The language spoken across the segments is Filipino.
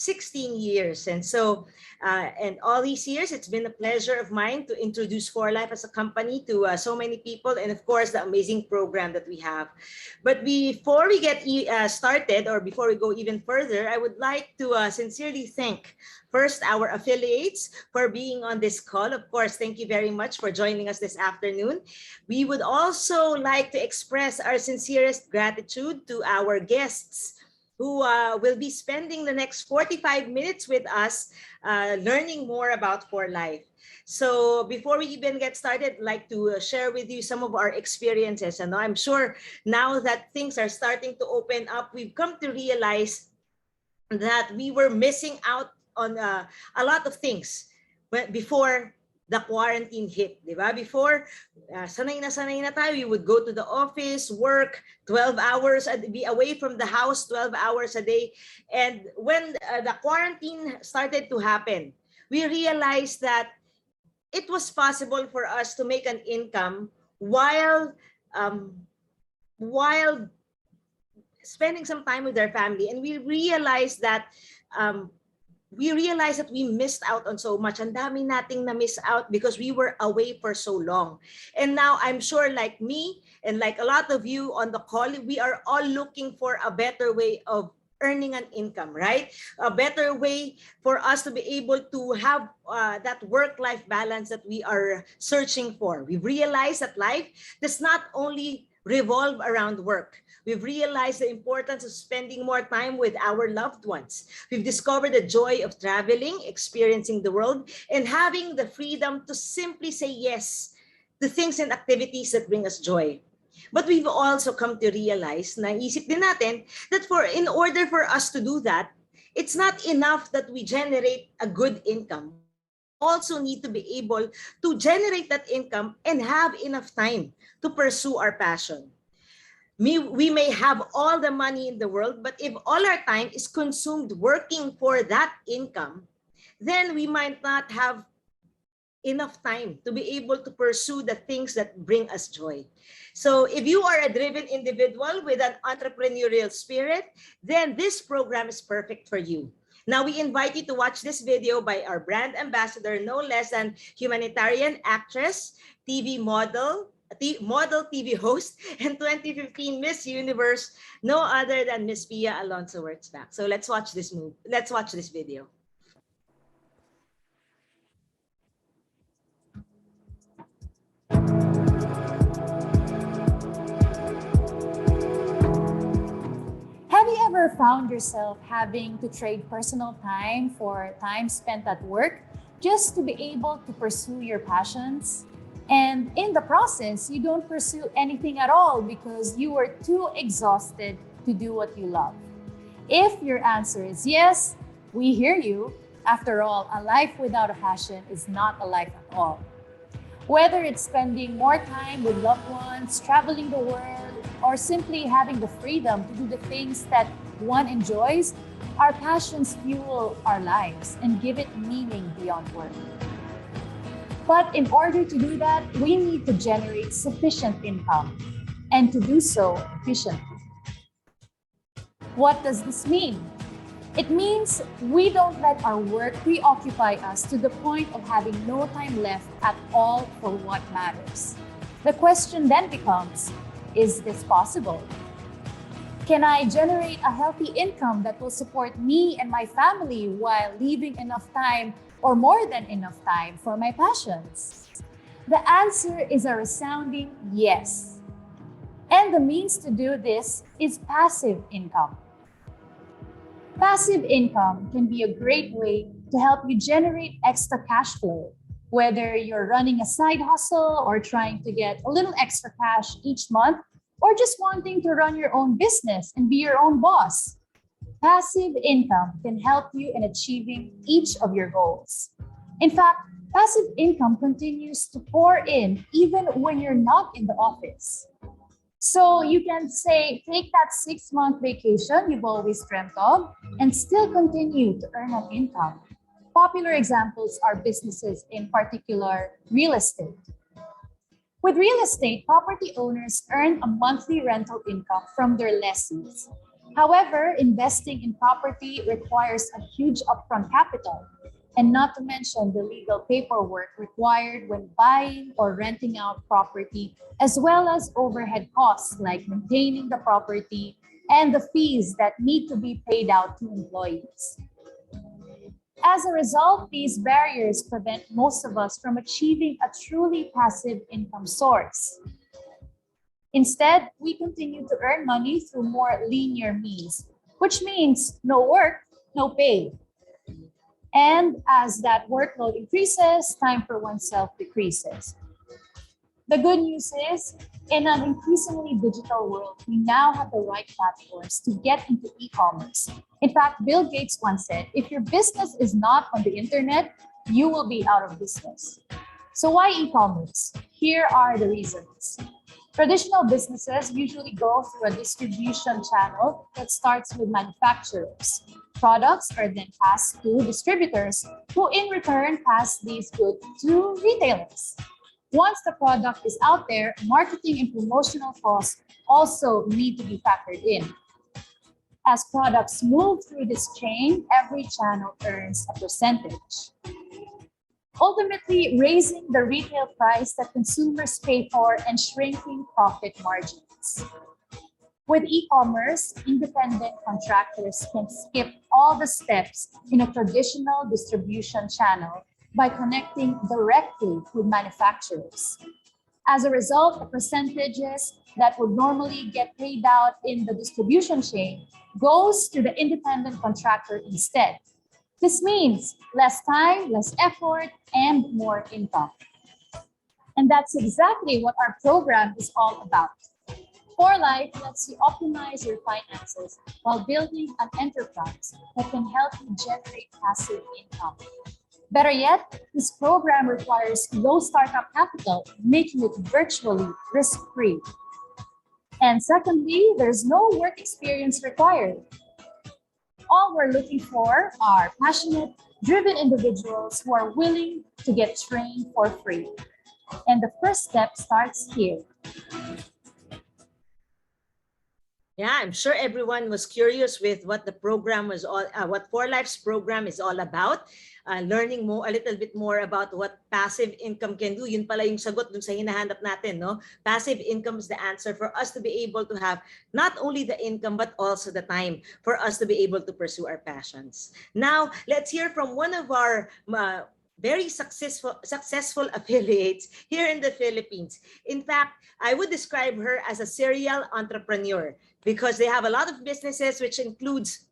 16 years. And so, and all these years, it's been a pleasure of mine to introduce For Life as a company to so many people, and of course, the amazing program that we have. But before we get started, or before we go even further, I would like to sincerely thank first our affiliates for being on this call. Of course, thank you very much for joining us this afternoon. We would also like to express our sincerest gratitude to our guests who will be spending the next 45 minutes with us learning more about For Life. So before we even get started, I'd like to share with you some of our experiences. And I'm sure now that things are starting to open up, we've come to realize that we were missing out on a lot of things before the quarantine hit, di ba? Before, sanay na tayo, we would go to the office, work 12 hours, be away from the house 12 hours a day. And when the quarantine started to happen, we realized that it was possible for us to make an income while spending some time with our family. And we realized that we missed out on so much. Ang dami nating na miss out because we were away for so long. And now I'm sure, like me and like a lot of you on the call, we are all looking for a better way of earning an income, right? A better way for us to be able to have that work-life balance that we are searching for. We've realized that life does not only revolve around work. We've realized the importance of spending more time with our loved ones. We've discovered the joy of traveling, experiencing the world, and having the freedom to simply say yes to things and activities that bring us joy. But we've also come to realize, naisip din natin, that in order for us to do that, it's not enough that we generate a good income. Also need to be able to generate that income and have enough time to pursue our passion. We may have all the money in the world, but if all our time is consumed working for that income, then we might not have enough time to be able to pursue the things that bring us joy. So if you are a driven individual with an entrepreneurial spirit, then this program is perfect for you. Now, we invite you to watch this video by our brand ambassador, no less than humanitarian actress, TV model TV host, and 2015 Miss Universe, no other than Miss Pia Alonso Wurtzbach. So let's watch this video. Have you ever found yourself having to trade personal time for time spent at work just to be able to pursue your passions? And in the process, you don't pursue anything at all because you were too exhausted to do what you love. If your answer is yes, we hear you. After all, a life without a passion is not a life at all. Whether it's spending more time with loved ones, traveling the world, or simply having the freedom to do the things that one enjoys, our passions fuel our lives and give it meaning beyond work. But in order to do that, we need to generate sufficient income and to do so efficiently. What does this mean? It means we don't let our work preoccupy us to the point of having no time left at all for what matters. The question then becomes, is this possible? Can I generate a healthy income that will support me and my family while leaving enough time or more than enough time for my passions? The answer is a resounding yes. And the means to do this is passive income. Passive income can be a great way to help you generate extra cash flow, whether you're running a side hustle or trying to get a little extra cash each month, or just wanting to run your own business and be your own boss. Passive income can help you in achieving each of your goals. In fact, passive income continues to pour in even when you're not in the office. So you can say, take that 6-month vacation you've always dreamt of and still continue to earn an income. Popular examples are businesses, in particular, real estate. With real estate, property owners earn a monthly rental income from their lessees. However, investing in property requires a huge upfront capital, and not to mention the legal paperwork required when buying or renting out property, as well as overhead costs like maintaining the property and the fees that need to be paid out to employees. As a result, these barriers prevent most of us from achieving a truly passive income source. Instead, we continue to earn money through more linear means, which means no work, no pay. And as that workload increases, time for oneself decreases. The good news is, in an increasingly digital world, we now have the right platforms to get into e-commerce. In fact, Bill Gates once said, if your business is not on the internet, you will be out of business. So why e-commerce? Here are the reasons. Traditional businesses usually go through a distribution channel that starts with manufacturers. Products are then passed to distributors, who in return pass these goods to retailers. Once the product is out there, marketing and promotional costs also need to be factored in. As products move through this chain, every channel earns a percentage, ultimately raising the retail price that consumers pay for and shrinking profit margins. With e-commerce, independent contractors can skip all the steps in a traditional distribution channel by connecting directly with manufacturers. As a result, the percentages that would normally get paid out in the distribution chain goes to the independent contractor instead. This means less time, less effort, and more income. And that's exactly what our program is all about. For Life lets you optimize your finances while building an enterprise that can help you generate passive income. Better yet, this program requires low startup capital, making it virtually risk-free. And secondly, there's no work experience required. All we're looking for are passionate, driven individuals who are willing to get trained for free. And the first step starts here. Yeah, I'm sure everyone was curious with what the program was all, what For Life's program is all about. Learning more, a little bit more about what passive income can do. Yun pala yung sagot dun sa hinahanap natin, no? Passive income is the answer for us to be able to have not only the income, but also the time for us to be able to pursue our passions. Now, let's hear from one of our very successful affiliates here in the Philippines. In fact, I would describe her as a serial entrepreneur because they have a lot of businesses, which includes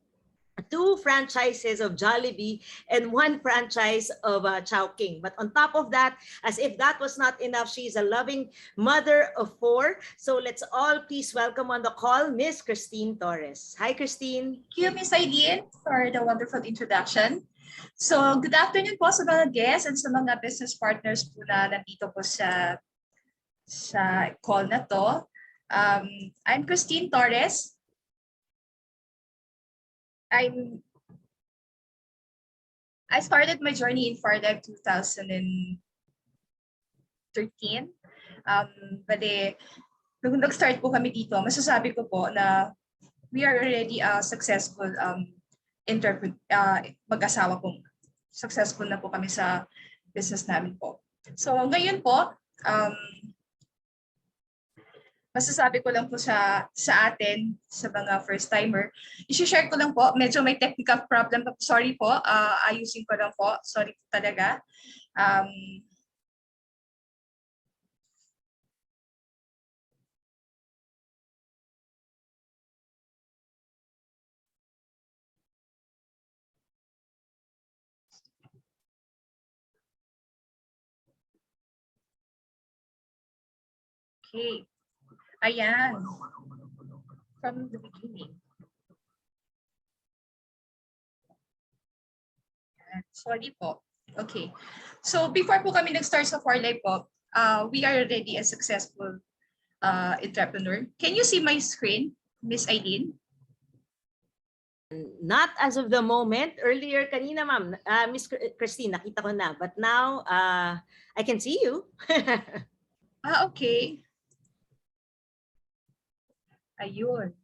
2 franchises of Jollibee and 1 franchise of Chowking. But on top of that, as if that was not enough, she's a loving mother of 4. So let's all please welcome on the call Miss Christine Torres. Hi, Christine. Thank you, Miss Eileen, for the wonderful introduction. So, good afternoon po sa mga guests and sa mga business partners po na nandito po sa call na to. I'm Christine Torres. I started my journey in FarDev 2013. Bale, nung nag-start po kami dito, masasabi ko po na we are already a successful mag-asawa po. Successful na po kami sa business namin po. So ngayon po, masasabi ko lang po sa atin, sa mga first-timer, i-share ko lang po, medyo may technical problem po. Sorry po, ayusin ko lang po. Sorry po talaga. Okay. Ayan. From the beginning. Sorry po. Okay. So before po kami nag-start sa For Life po, we are already a successful entrepreneur. Can you see my screen, Miss Eileen? Not as of the moment. Earlier, kanina ma'am, Miss Christine, nakita ko na. But now, I can see you. Okay. Ayun.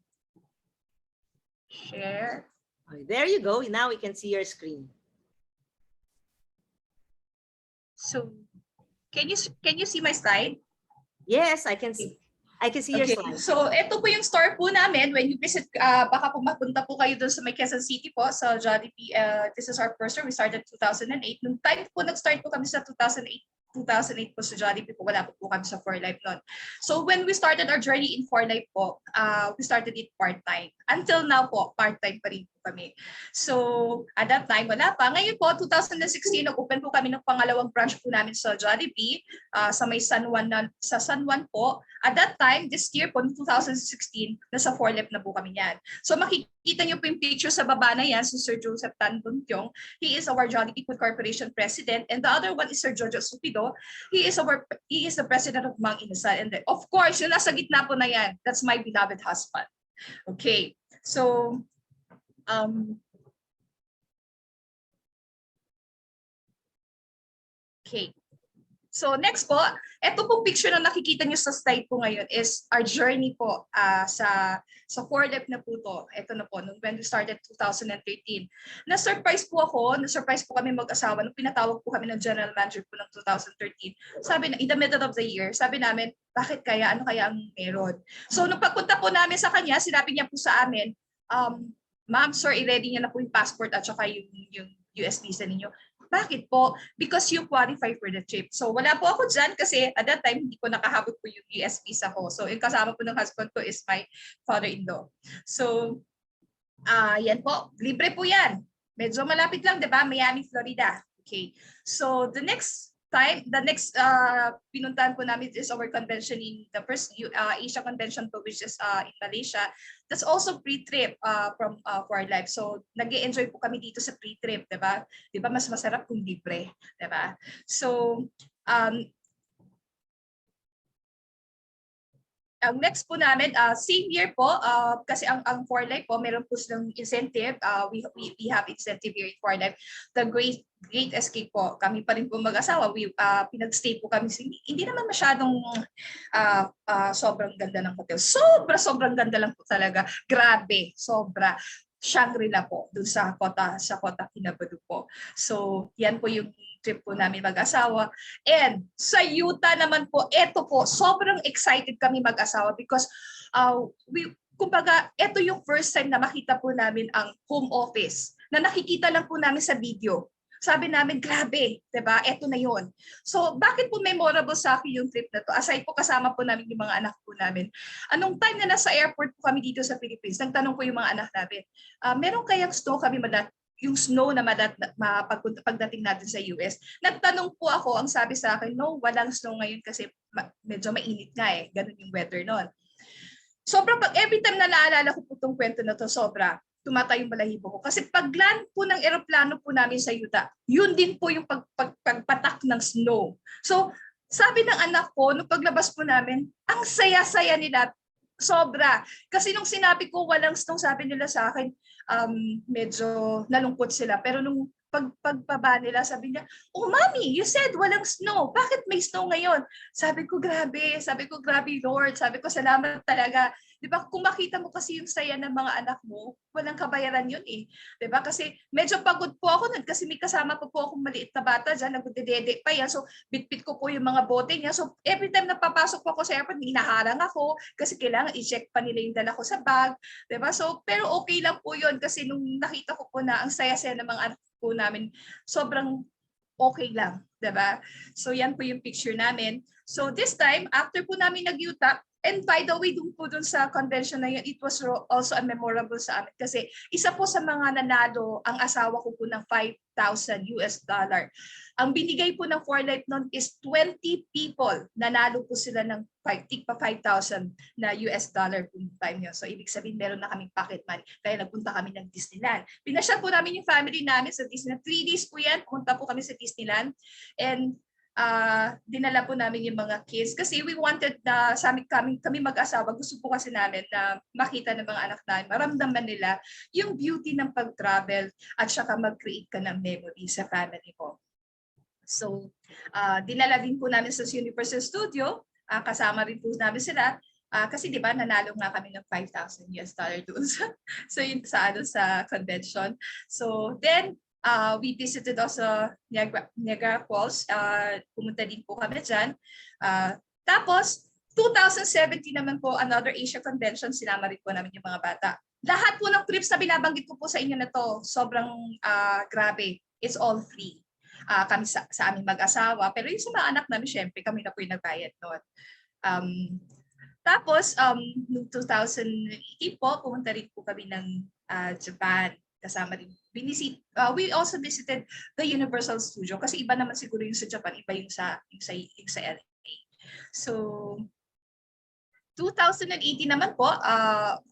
Share. There you go. Now we can see your screen. So, can you see my slide? Yes, I can see. I can see your Okay, slide. so ito po yung store po namin. When you visit, baka po mapunta po kayo doon sa may Quezon City po, sa Jollibee. This is our first store. We started 2008. Nung time po, nag-start po kami sa 2008 po sa Jollibee po. Wala po kami sa 4Life noon. So when we started our journey in 4Life po, we started it part-time. Until now po, part-time pa rin po kami. So at that time, wala pa. Ngayon po, 2016, nag-open po kami ng pangalawang branch po namin sa Jollibee, sa may San Juan po. At that time, this year po, 2016, nasa 4Life na po kami yan. So makikita niyo po yung picture sa baba na yan, si Sir Joseph Tan Buntyong. He is our Jollibee Food Corporation President. And the other one is Sir Jojo Supido. He is the President of Mang Inasal. And then, of course, yung nasa gitna po na yan, that's my beloved husband. Okay, so, okay. So next po, ito pong picture na nakikita nyo sa slide po ngayon is our journey po sa 4Life na po to. Ito na po, when we started 2013. Na-surprise po kami mag-asawa nung pinatawag po kami ng general manager po ng 2013. Sabi na, in the middle of the year, sabi namin, bakit kaya? Ano kaya ang meron? So nung pagpunta po namin sa kanya, sinabi niya po sa amin, ma'am, sir, i-ready niya na po yung passport at saka yung US visa ninyo. Bakit po? Because you qualify for the trip. So wala po ako dyan kasi at that time hindi ko nakahabot po yung US visa ko. So yung kasama po ng husband ko is my father-in-law. So yan po, libre po yan. Medyo malapit lang, 'di ba? Miami, Florida. Okay. So the next pinuntahan po namin is our convention in the first Asia convention po, which is in Malaysia. That's also pre-trip from 4Life. So nag-e-enjoy po kami dito sa pre-trip, 'di ba? 'Di ba mas masarap kung libre, 'di ba? So ang next po namin, same year po, kasi ang 4Life po, meron po silang incentive. We have incentive here in 4Life. The Great Escape po, kami pa rin po mag-asawa. Pinag-stay po kami. Hindi naman masyadong sobrang ganda ng hotel. Sobrang ganda lang po talaga. Grabe, sobra. Shangri-La po, dun sa Kota Kinabalu po. So, yan po yung trip po namin mag-asawa. And sa Utah naman po, eto po, sobrang excited kami mag-asawa because kumbaga, eto yung first time na makita po namin ang home office na nakikita lang po namin sa video. Sabi namin, grabe, 'di ba? Eto na 'yon. So, bakit po memorable sa akin yung trip na to? Aside po kasama po namin yung mga anak po namin. Anong time na nasa airport po kami dito sa Philippines, nagtanong po yung mga anak namin, meron kayang snow kami yung snow na pagdating natin sa US. Nagtanong po ako, ang sabi sa akin, no, walang snow ngayon kasi medyo mainit nga eh. Ganun yung weather noon. Every time na naalala ko po itong kwento na to, tumatay yung balahibo ko. Kasi pag-land po ng eroplano po namin sa Utah, yun din po yung pagpatak ng snow. So, sabi ng anak ko, nung paglabas po namin, ang saya-saya nila, sobra. Kasi nung sinabi ko walang snow, sabi nila sa akin, medyo nalungkot sila. Pero nung pagbaba nila, sabi niya, oh mami, you said walang snow. Bakit may snow ngayon? Sabi ko, grabe. Lord. Sabi ko, salamat talaga. Di ba, kung makita mo kasi yung saya ng mga anak mo, walang kabayaran yun eh. Di ba? Kasi medyo pagod po ako nun kasi may kasama po akong maliit na bata dyan, nagdedede pa yan. So, bitbit ko po yung mga bote niya. So, every time na papasok po ako sa airport, hinaharang ako kasi kailangan i-check pa nila yung dala ko sa bag. Di ba? So, pero okay lang po yun kasi nung nakita ko po na ang saya-saya ng mga anak po namin, sobrang okay lang. Di ba? So, yan po yung picture namin. So, this time, after po namin nag-Utah, and by the way, dun sa convention na yun, it was also a memorable sa amin kasi isa po sa mga nanalo ang asawa ko po ng $5,000. Ang binigay po ng 4Life noon is 20 people. Nanalo po sila ng tigpa 5,000 na US dollar po time yun. So ibig sabihin meron na kaming pocket money. Kaya nagpunta kami ng Disneyland. Pinasya po namin yung family namin sa Disneyland. 3 days po yan. Pumunta po kami sa Disneyland. And dinala po namin yung mga kids kasi we wanted na kami mag-asawa, gusto po kasi namin na makita ng mga anak namin, maramdaman nila yung beauty ng pag-travel at saka mag-create ka ng memory sa family mo. So, dinala din po namin sa Universal Studio, kasama rin po namin sila. Kasi di ba nanalo nga kami ng $5,000 doon sa convention. So then we visited also Niagara Falls. Pumunta din po kami dyan. Tapos 2017 naman po, another Asia Convention, sinama rin po namin yung mga bata. Lahat po ng trips na binabanggit ko po sa inyo na to, sobrang grabe. It's all free. Kami sa aming mag-asawa. Pero yung sa mga anak namin, syempre, kami na po yung nagbayad noon. Tapos, noong 2018 po, pumunta rin po kami ng Japan. Kasama rin. We also visited the Universal Studio kasi iba naman siguro yung sa Japan, iba yung sa LA. So, 2018 naman po,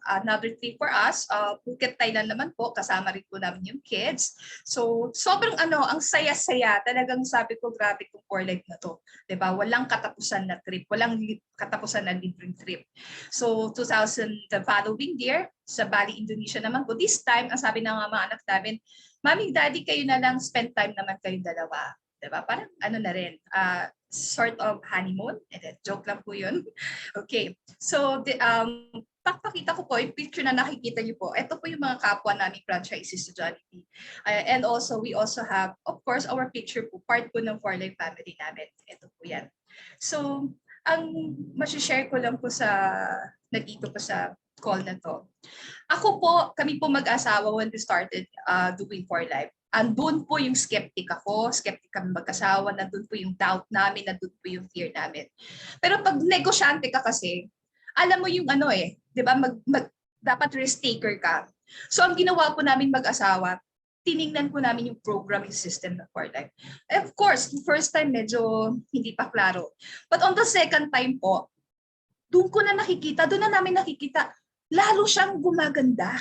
another trip for us, Phuket, Thailand naman po, kasama rin po namin yung kids. So, sobrang ang saya-saya, talagang sabi ko, grabe kong for life na to. Diba? Walang katapusan na trip, walang katapusan na libreng trip. So, the following year, sa Bali, Indonesia naman po, this time, ang sabi ng mga anak namin, Mami, Daddy, kayo na lang, spend time naman kayong dalawa. Diba? Parang na rin, sort of honeymoon. And then, joke lang po yun. Okay. So, pakita ko po yung picture na nakikita niyo po. Ito po yung mga kapwa namin franchises sa Jollibee. And also, we also have, of course, our picture po, part po ng For Life family namin. Ito po yan. So, ang masishare ko lang po nandito po sa call na to. Kami po mag-asawa when we started doing For Life. Andun po yung skeptic kami mag-asawa, nandun po yung doubt namin, nandun po yung fear namin. Pero pag negosyante ka kasi, alam mo yung di ba, dapat risk taker ka. So ang ginawa po namin mag-asawa, tiningnan po namin yung programming system ng For Life. Of course, the first time medyo hindi pa klaro. But on the second time po, doon na namin nakikita, lalo siyang gumaganda.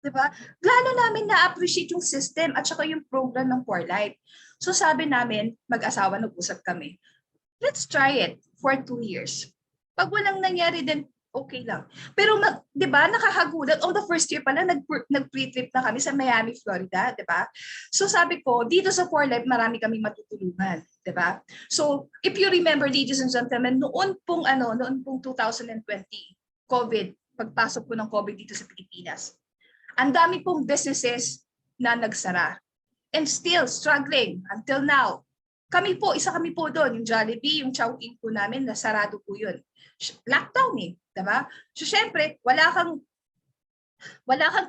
Diba? Lalo namin na-appreciate yung system at saka yung program ng For Life. So sabi namin, mag-asawa, nag-usap kami, let's try it for 2 years. Pag walang nangyari din, okay lang. Pero di ba, nakakagulat, on the first year pala, nag-pre-trip na kami sa Miami, Florida, di ba? So sabi ko, dito sa For Life, marami kami matutulungan, di ba? So if you remember, ladies and gentlemen, noon pong 2020, COVID, pagpasok po ng COVID dito sa Pilipinas, ang dami pong businesses na nagsara. And still struggling until now. Isa kami po doon, yung Jollibee, yung Chowking po namin, nasarado po yun. Lockdown diba? So syempre, wala kang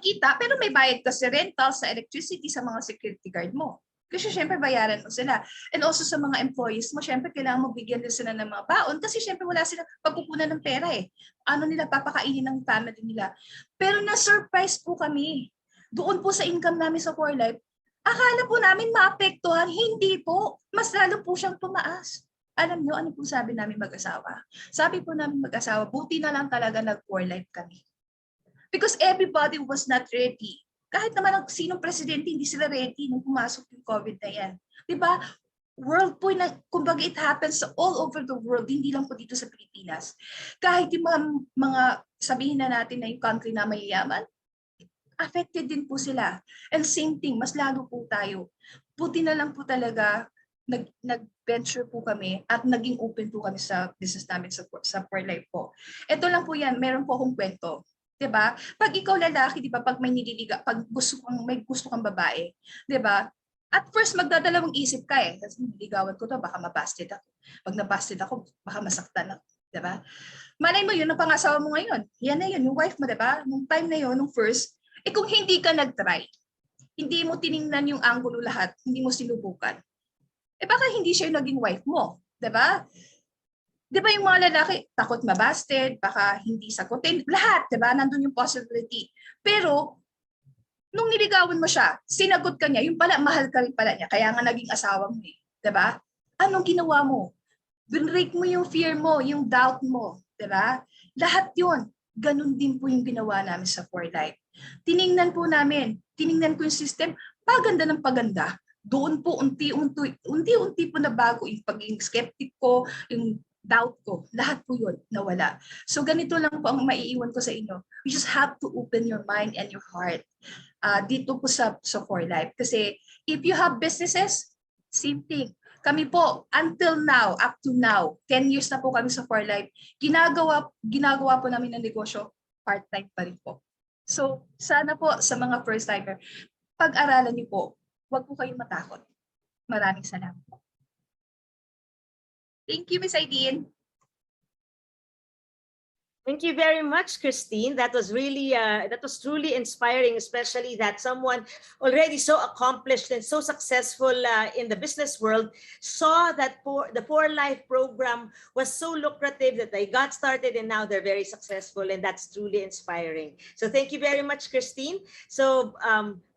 kita, pero may bayad ka sa rental, sa electricity, sa mga security guard mo. Kasi syempre bayaran mo sila. And also sa mga employees mo, syempre kailangan magbigyan din sila ng mga baon kasi syempre wala silang pagkukunan ng pera Ano nila papakainin ng family nila. Pero na-surprise po kami. Doon po sa income namin sa For Life, akala po namin maapektuhan. Hindi po. Mas lalo po siyang tumaas. Alam nyo, ano po sabi namin mag-asawa? Sabi po namin mag-asawa, buti na lang talaga nag-For Life kami. Because everybody was not ready. Kahit naman ang sinong presidente, hindi sila ready nung pumasok yung COVID na yan. Diba? World po, kumbaga it happens all over the world, hindi lang po dito sa Pilipinas. Kahit yung mga sabihin na natin na yung country na mayayaman, affected din po sila. And same thing, mas lalo po tayo. Buti na lang po talaga, nag-venture po kami at naging open po kami sa business namin sa For Life po. Ito lang po yan, meron po akong kwento. 'Di ba? Pag ikaw lalaki, 'di ba, pag may pag may gusto kang babae, 'di ba? At first magdadalawang isip ka kasi niligawan ko 'to, baka mabasted ako. Pag nabasted ako, baka masaktan ako, 'di ba? Malay mo 'yun ang pangasawa mo ngayon. Yan na 'yun, yung wife mo, 'di ba? Nung time na 'yon, nung first, kung hindi ka nag-try, hindi mo tiningnan yung angulo lahat, hindi mo sinubukan. Baka hindi siya yung naging wife mo, 'di ba? Di ba yung mga lalaki, takot mabasted, baka hindi sagutin, lahat, di ba? Nandun yung possibility. Pero, nung niligawan mo siya, sinagot ka niya, yung pala, mahal ka rin pala niya, kaya nga naging asawa mo di ba? Anong ginawa mo? Binrake mo yung fear mo, yung doubt mo, di ba? Lahat yun, ganun din po yung ginawa namin sa For Life. Tiningnan ko yung system, paganda ng paganda. Doon po, unti-unti po na bago yung pagiging skeptic ko, yung doubt ko, lahat po yun, nawala. So ganito lang po ang maiiwan ko sa inyo. You just have to open your mind and your heart dito po sa For Life. Kasi if you have businesses, same thing. Kami po, until now, up to now, 10 years na po kami sa For Life, ginagawa po namin ng negosyo, part-time pa rin po. So, sana po sa mga first-timer, pag-aralan niyo po, huwag po kayong matakot. Maraming salamat po. Thank you, Miss Eileen. Thank you very much, Christine. That was really, that was truly inspiring, especially that someone already so accomplished and so successful in the business world saw that the For Life program was so lucrative that they got started and now they're very successful, and that's truly inspiring. So thank you very much, Christine. So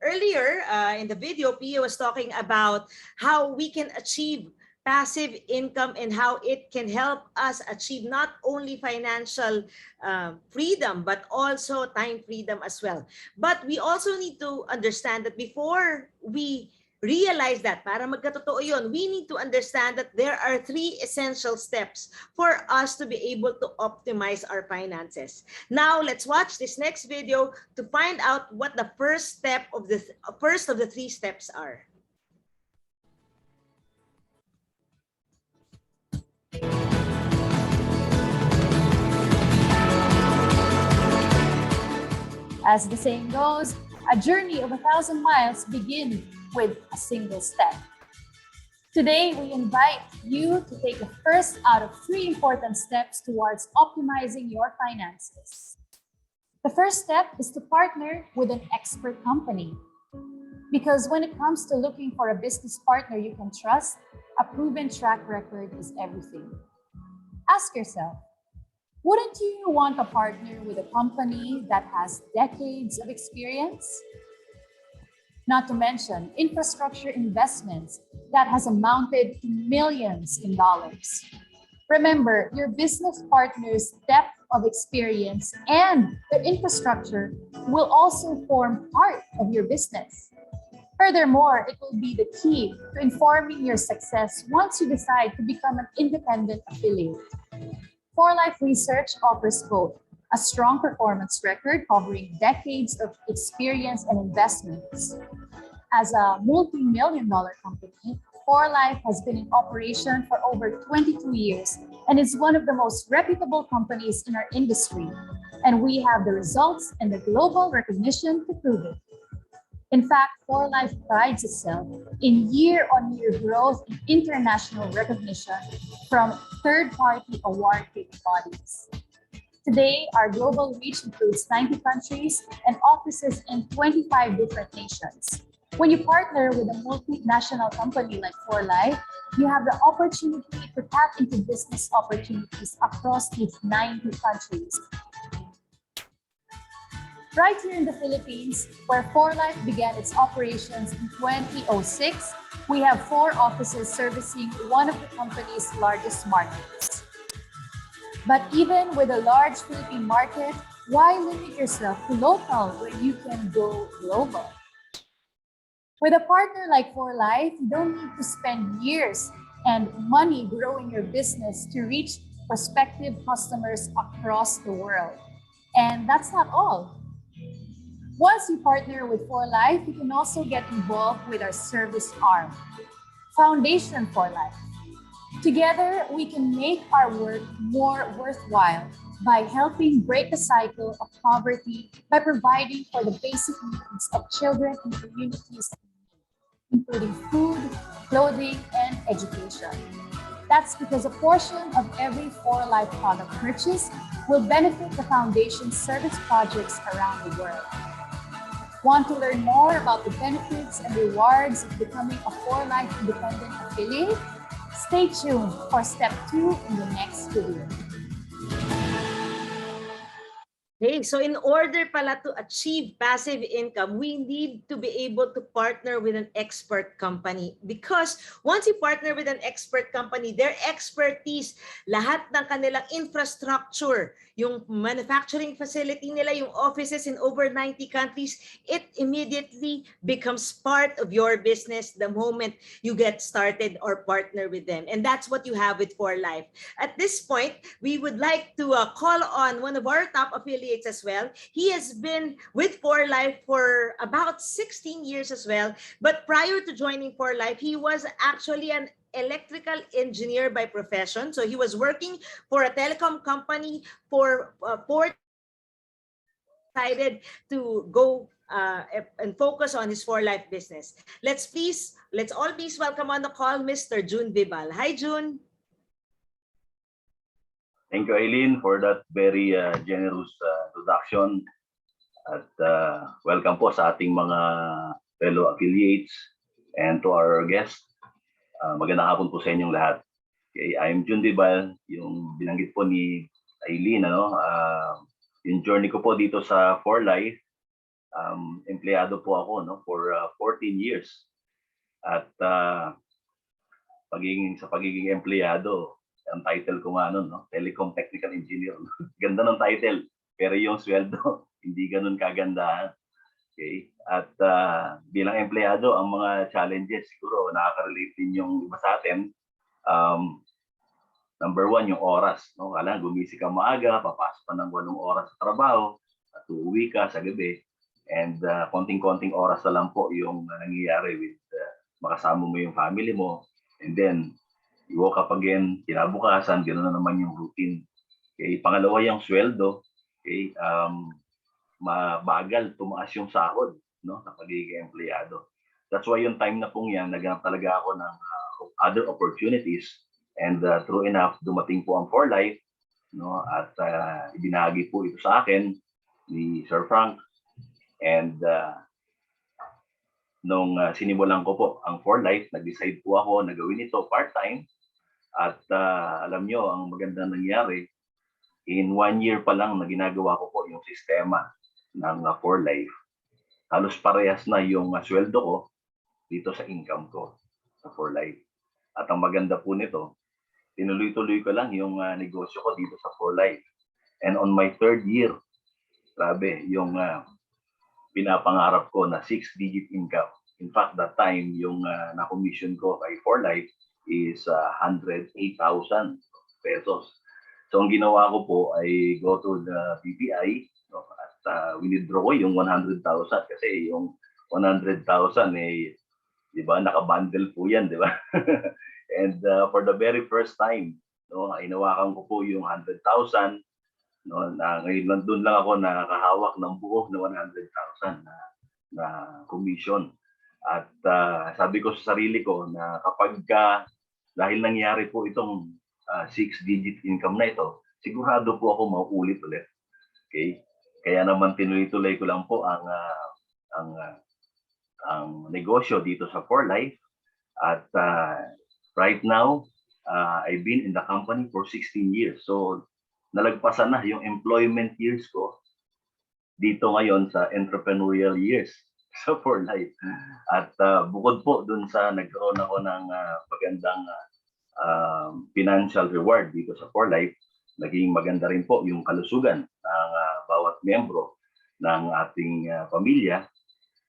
earlier in the video, Pia was talking about how we can achieve passive income and how it can help us achieve not only financial freedom, but also time freedom as well. But we also need to understand that before we realize that, para magkatotoo yun, we need to understand that there are 3 essential steps for us to be able to optimize our finances. Now, let's watch this next video to find out what the first of the 3 steps are. As the saying goes, a journey of 1,000 miles begins with a single step. Today, we invite you to take the first out of 3 important steps towards optimizing your finances. The first step is to partner with an expert company. Because when it comes to looking for a business partner you can trust, a proven track record is everything. Ask yourself, wouldn't you want a partner with a company that has decades of experience? Not to mention infrastructure investments that has amounted to millions in dollars. Remember, your business partner's depth of experience and their infrastructure will also form part of your business. Furthermore, it will be the key to informing your success once you decide to become an independent affiliate. For Life Research offers both a strong performance record covering decades of experience and investments. As a multi-million-dollar company, For Life has been in operation for over 22 years and is one of the most reputable companies in our industry. And we have the results and the global recognition to prove it. In fact, For Life prides itself in year-on-year growth and international recognition from third-party award-giving bodies. Today, our global reach includes 90 countries and offices in 25 different nations. When you partner with a multinational company like For Life, you have the opportunity to tap into business opportunities across these 90 countries. Right here in the Philippines, where For Life began its operations in 2006, we have 4 offices servicing one of the company's largest markets. But even with a large Philippine market, why limit yourself to local when you can go global? With a partner like For Life, you don't need to spend years and money growing your business to reach prospective customers across the world. And that's not all. Once you partner with For Life, you can also get involved with our service arm, Foundation For Life. Together, we can make our work more worthwhile by helping break the cycle of poverty by providing for the basic needs of children in communities, including food, clothing, and education. That's because a portion of every For Life product purchase will benefit the Foundation's service projects around the world. Want to learn more about the benefits and rewards of becoming a For Life independent affiliate? Stay tuned for step 2 in the next video. Okay, so in order pala to achieve passive income, we need to be able to partner with an expert company. Because once you partner with an expert company, their expertise, lahat ng kanilang infrastructure, yung manufacturing facility nila, yung offices in over 90 countries, it immediately becomes part of your business the moment you get started or partner with them. And that's what you have with For Life. At this point, we would like to call on one of our top affiliates Affiliates as well. He has been with 4Life for about 16 years as well. But prior to joining 4Life, he was actually an electrical engineer by profession. So he was working for a telecom company for 4 decided to go and focus on his 4Life business. Let's all please welcome on the call Mr. June Vibal. Hi, June. Thank you, Eileen, for that very generous introduction. At welcome po sa ating mga fellow affiliates and to our guests. Magandang hapon po sa inyong lahat. Okay, I'm June Vibal, yung binanggit po ni Eileen, yung journey ko po dito sa 4Life, empleyado po ako for 14 years. At pagiging empleyado, ang title ko nga Telecom Technical Engineer. Ganda ng title, pero yung sweldo, hindi ganun kaganda. Okay? At bilang empleyado, ang mga challenges, siguro nakaka-relate din yung iba sa atin. Number one, yung oras. Kailangan gumising ka maaga, papasok pa ng 8 oras sa trabaho, at uuwi ka sa gabi. And konting-konting oras na lang po yung nangyayari with makasama mo yung family mo. And then, you woke up again, kinabukasan, gano'n na naman yung routine. Okay? Pangalawa yung sweldo. Okay? Mabagal, tumaas yung sahod sa pagiging empleyado. That's why yung time na pong yan, naghanap talaga ako ng other opportunities. And true enough, dumating po ang 4Life, at ibinahagi po ito sa akin ni Sir Frank. And nung sinimulan ko po ang 4Life, nag-decide po ako na gawin ito part-time. At alam nyo, ang magandang nangyari, in 1 year pa lang na ginagawa ko po yung sistema ng 4Life, halos parehas na yung sweldo ko dito sa income ko sa 4Life. At ang maganda po nito, tinuloy-tuloy ko lang yung negosyo ko dito sa 4Life. And on my 3rd year, grabe, yung pinapangarap ko na 6-digit income. In fact, that time, yung na-commission ko kay 4Life is 108,000 pesos. So, ang ginawa ko po ay go to the BPI at withdraw ko yung 100,000 kasi yung 100,000 di ba, nakabundle po yan, di ba? And for the very first time, hinawakan ko po yung 100,000. Na ngayon doon lang ako nakahawak ng buo na 100,000 na commission. At sabi ko sa sarili ko na kapag dahil nangyari po itong 6-digit income na ito, sigurado po ako mauulit ulit. Okay? Kaya naman tinuloy-tuloy ko lang po ang negosyo dito sa 4Life. At right now, I've been in the company for 16 years. So, nalagpasan na yung employment years ko dito ngayon sa entrepreneurial years sa 4Life. At bukod po dun sa nagkaroon ako ng magandang financial reward dito sa 4Life, naging maganda rin po yung kalusugan ng bawat miyembro ng ating pamilya.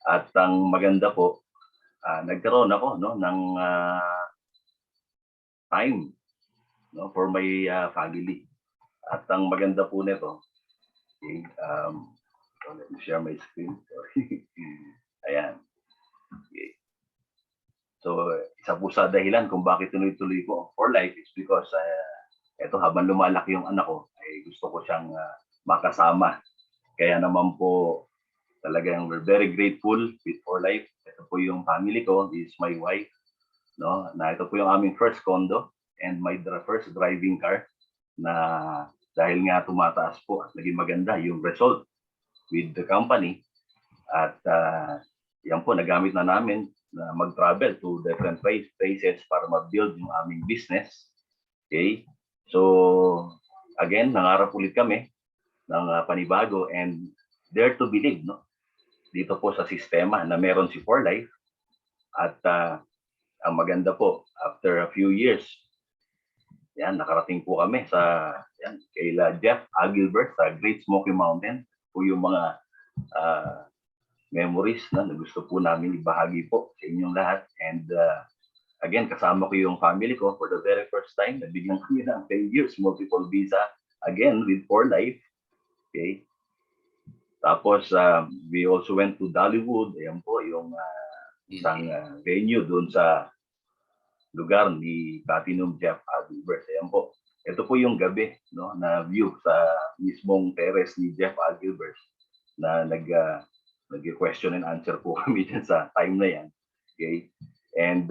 At ang maganda po, nagkaroon ako ng time for my family. At ang maganda po nito, okay, let me share my screen. Sorry. Ayan. Okay. So, isa po sa dahilan kung bakit tuloy-tuloy ko ang 4Life is because eto habang lumalaki yung anak ko, ay gusto ko siyang makasama. Kaya naman po talagang we're very grateful with 4Life. Ito po yung family ko, this is my wife. Na ito po yung aming first condo and my first driving car na dahil nga tumataas po at naging maganda yung result with the company. At yan po, nagamit na namin na mag-travel to different places para mag-build yung aming business. Okay? So, again, nangarap ulit kami ng panibago and dare to believe, dito po sa sistema na meron si 4Life. At ang maganda po, after a few years, yan, nakarating po kami sa kaila Jeff Agilbert sa Great Smoky Mountain. Po yung mga memories na gusto po namin ibahagi po sa inyong lahat. And again, kasama ko yung family ko for the very first time. Nabigyan kami ng 10 years multiple visa again with 4Life. Okay? Tapos, we also went to Dollywood. Ayan po, yung isang venue doon sa lugar ni Platinum Jeff Agilbert. Ayan po. Ito po yung gabi, no, na view sa mismong terrace ni Jeff Agilbert na nag-question and answer po kami dyan sa time na yan. Okay? And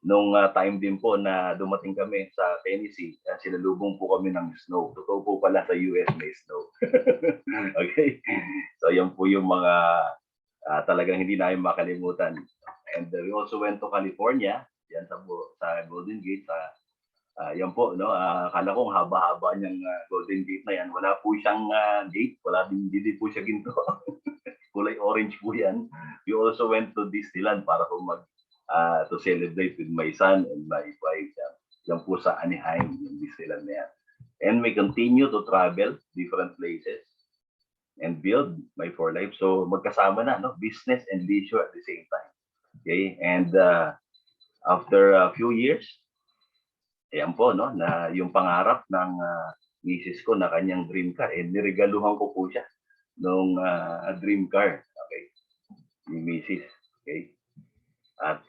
nung time din po na dumating kami sa Tennessee, sinalubong po kami ng snow. Totoo po pala sa US may snow. Okay? So yan po yung mga talagang hindi namin makalimutan. And we also went to California, yan sa Golden Gate, yan po, no? Akala ko haba-haba niyang Golden Gate na yan. Wala po siyang gate, hindi po siya ginto. Kulay orange po yan. We also went to Disneyland para po to celebrate with my son and my wife. Yan po sa Anaheim, yung Disneyland na yan. And we continue to travel different places and build my for life. So magkasama na, no? Business and leisure at the same time. Okay? And after a few years, ayan po, no, na yung pangarap ng misis ko na kanyang dream car, niregaluhan ko po siya nung dream car, okay, ni misis, okay. At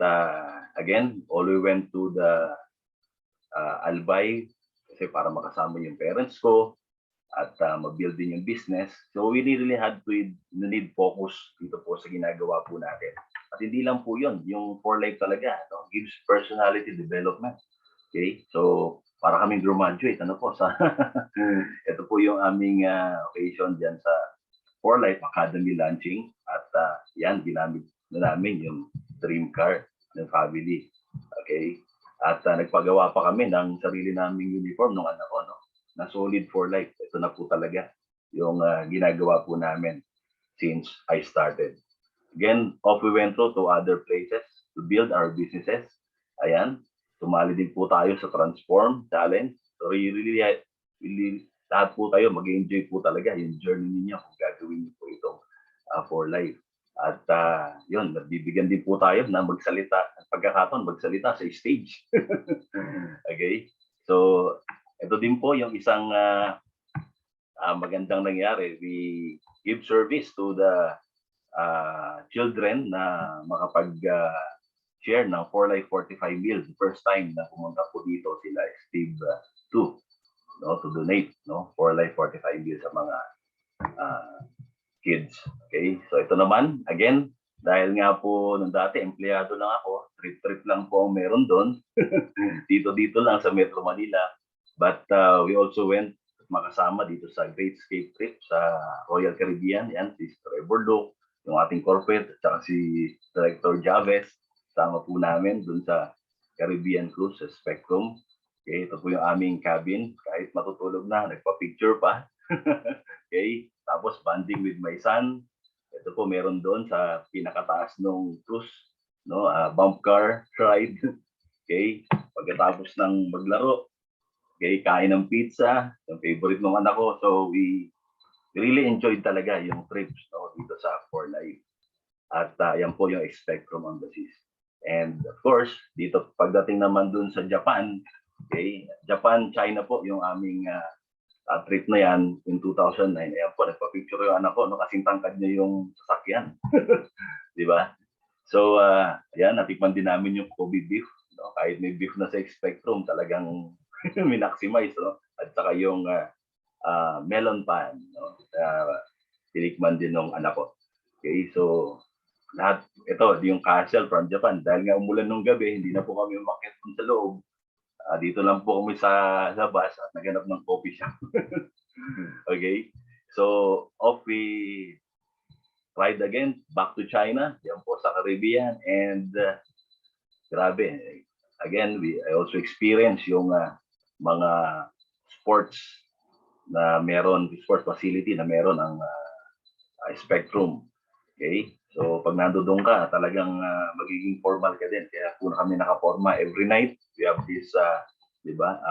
again, all we went to the Albay kasi para makasama yung parents ko at mag-build din yung business. So we really had to need focus dito po sa ginagawa po natin. At hindi lang po yun, yung for life talaga, no, gives personality development. Okay, so para kaming graduate, ano po, sa ito po yung aming occasion dyan sa For Life Academy launching at yan, ginamit na namin yung dream car ng family. Okay, at nagpagawa pa kami ng sarili naming uniform ng anak ko, no, na solid for life. Ito na po talaga yung ginagawa po namin since I started. Again, off we went to other places to build our businesses. Ayan. Sumali din po tayo sa Transform Challenge. So really lahat po tayo mag-enjoy po talaga yung journey niyo kung gagawin niyo po itong for life. At yun, nabibigyan din po tayo na magsalita, pagkakataon magsalita sa stage. Okay? So ito din po yung isang magandang nangyari. We give service to the children na makapag share ng For Life 45 meals. The first time na pumunta po dito sila Steve 2, no, to donate, no, For Life 45 meals sa mga kids. Okay, so ito naman, again, dahil nga po nung dati empleyado lang ako, trip lang po ang meron doon. Dito lang sa Metro Manila. But we also went makasama dito sa Great Escape Trip sa Royal Caribbean. Yan, si Trevor Luke, yung ating corporate, at saka si Director Chavez. Sama po namin dun sa Caribbean Cruise sa Spectrum. Okay, ito po yung aming cabin. Kahit matutulog na, nagpa-picture pa. Okay, tapos bonding with my son. Ito po meron doon sa pinakataas ng cruise, no, bump car ride. Okay, pagkatapos ng maglaro, okay, kain ng pizza, yung favorite ng anak ko. So we really enjoyed talaga yung trips, no, dito sa For Life. At yan po yung Spectrum Embassies. And of course, dito pagdating naman dun sa Japan, okay, Japan, China po yung aming trip na yan in 2009. Ayan po, nagpa-picture yung anak ko, no, kasing tangkad niya yung sasakyan. Di ba? So, yan, natikman din namin yung Kobe beef. No? Kahit may beef na sa Spectrum, talagang minaximize. No? At saka yung melon pan. No? Tinikman din ng anak ko. Okay, so lahat, ito, yung castle from Japan. Dahil nga umulan nung gabi, hindi na po kami umakyat sa loob. Dito lang po kami sa labas at naghanap ng coffee shop. Okay? So, off we ride again, back to China. Yan po sa Caribbean. And grabe. Again, I also experience yung mga sports na meron, sports facility na meron ang Spectrum. Okay? So, pag nandoon ka, talagang magiging formal ka din. Kaya po na kami nakaporma every night. We have this, di ba,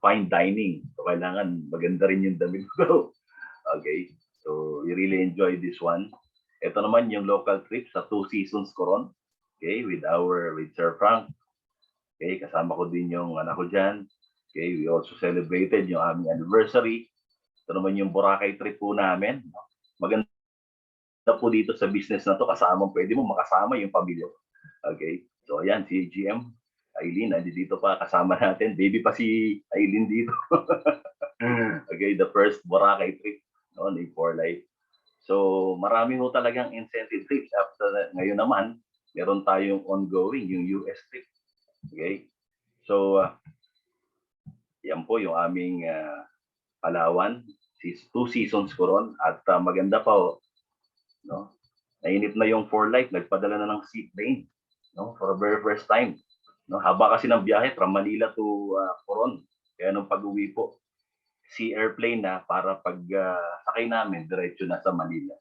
fine dining. So, kailangan maganda rin yung damit ko. Okay? So, we really enjoy this one. Ito naman yung local trip sa Two Seasons Coron. Okay? With Sir Frank. Okay? Kasama ko din yung anak ko dyan. Okay? We also celebrated yung aming anniversary. Ito naman yung Boracay trip po namin. Maganda po dito sa business na to, pwede mo makasama yung pamilya. Okay? So ayan, si GM, Eileen, dito pa kasama natin. Baby pa si Eileen dito. Okay, the first Boracay trip, no, ni For Life. So marami ho talagang incentive trips. After that, ngayon naman, meron tayong ongoing, yung US trip. Okay? So, yan po yung aming Palawan. 2 seasons ko ron. At maganda pa, no? Nainip na yung For Life. Nagpadala na ng seaplane, no? For the very first time. No? Haba kasi ng biyahe from Manila to Coron. Kaya nung pag-uwi po, sea airplane na para pag sakay namin, diretso na sa Manila.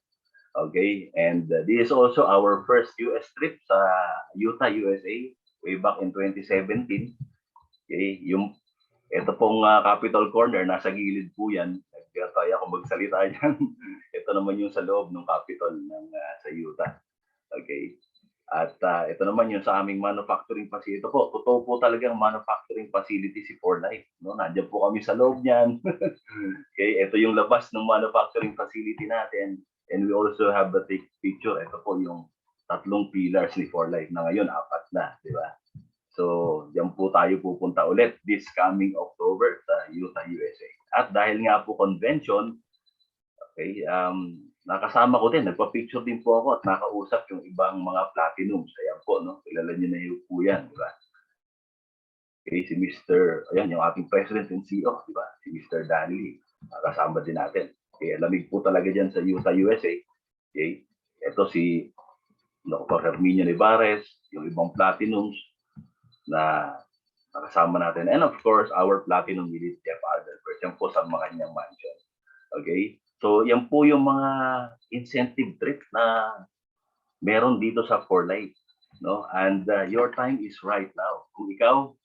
Okay? And this is also our first US trip sa Utah, USA, way back in 2017. Okay? Ito pong Capitol Corner, nasa gilid po yan. Nag-try ako magsalita dyan. Ito naman yung sa loob ng Capitol sa Utah. Okay? At ito naman yung sa aming manufacturing facility. Ito po, totoo po talagang manufacturing facility si For Life. No? Nandiyan po kami sa loob niyan. Okay? Ito yung labas ng manufacturing facility natin. And we also have the picture. Ito po yung 3 pillars ni For Life na ngayon, 4 na. Di ba? So, diyan po tayo pupunta ulit this coming October sa Utah, USA. At dahil nga po convention, okay, nakasama ko din, nagpa-picture din po ako at nakausap yung ibang mga platinums. Ayan po, no? Kilala niyo na yung po yan, di ba? Okay, si ayan, yung ating President and CEO, di ba? Si Mr. Danley, nakasama din natin. Okay, lamig po talaga dyan sa Utah, USA. Okay, ito si Dr. Herminio Nevares, yung ibang platinums, na nakasama natin. And of course, our platinum elite Jeff Adelbert. Yan po sa mga kanyang mansion. Okay? So, yan po yung mga incentive trip na meron dito sa For Life. No? And your time is right now. Kung ikaw,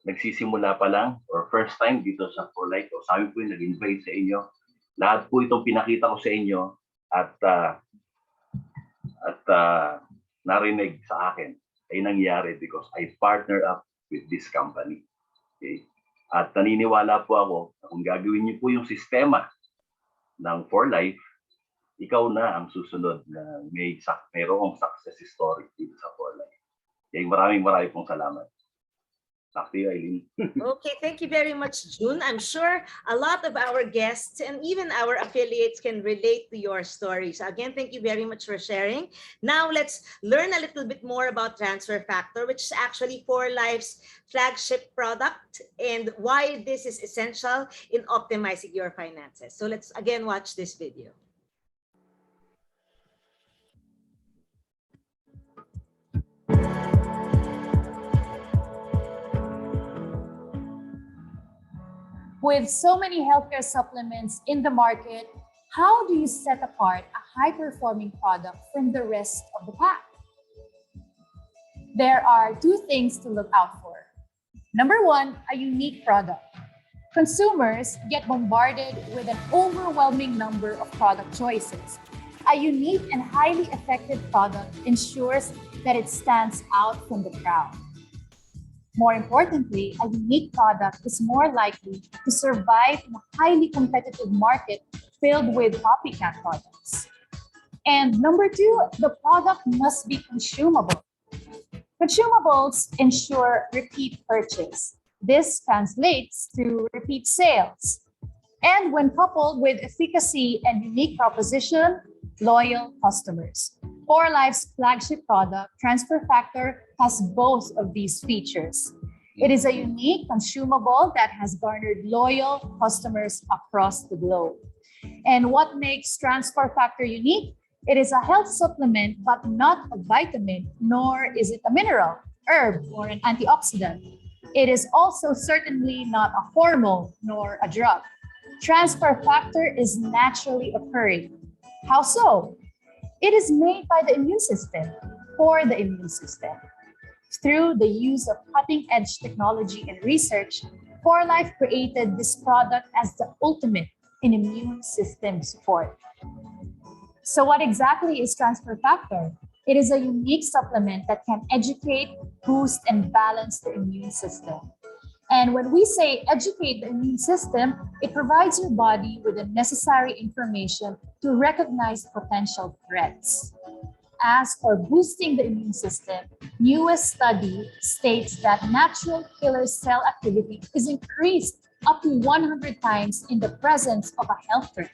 nagsisimula pa lang or first time dito sa For Life, o sabi po yung nag-invite sa inyo, lahat po itong pinakita ko sa inyo at narinig sa akin ay nangyari because I partner up with this company. Okay? At naniniwala po ako na kung gagawin niyo po yung sistema ng For Life, ikaw na ang susunod na mayroong success story dito sa For Life. Okay, maraming pong salamat. Back to you, Eileen. Okay, thank you very much, June. I'm sure a lot of our guests and even our affiliates can relate to your stories. Again, thank you very much for sharing. Now, let's learn a little bit more about Transfer Factor, which is actually For Life's flagship product and why this is essential in optimizing your finances. So let's again watch this video. With so many healthcare supplements in the market, how do you set apart a high-performing product from the rest of the pack? There are 2 things to look out for. Number 1, a unique product. Consumers get bombarded with an overwhelming number of product choices. A unique and highly effective product ensures that it stands out from the crowd. More importantly, a unique product is more likely to survive in a highly competitive market filled with copycat products. And number 2, the product must be consumable. Consumables ensure repeat purchase. This translates to repeat sales. And when coupled with efficacy and unique proposition, loyal customers. For Life's flagship product, Transfer Factor, has both of these features. It is a unique consumable that has garnered loyal customers across the globe. And what makes Transfer Factor unique? It is a health supplement, but not a vitamin, nor is it a mineral, herb, or an antioxidant. It is also certainly not a hormone, nor a drug. Transfer Factor is naturally occurring. How so? It is made by the immune system, for the immune system. Through the use of cutting-edge technology and research, For Life created this product as the ultimate in immune system support. So what exactly is Transfer Factor? It is a unique supplement that can educate, boost, and balance the immune system. And when we say educate the immune system, it provides your body with the necessary information to recognize potential threats. As for boosting the immune system, newest study states that natural killer cell activity is increased up to 100 times in the presence of a health threat.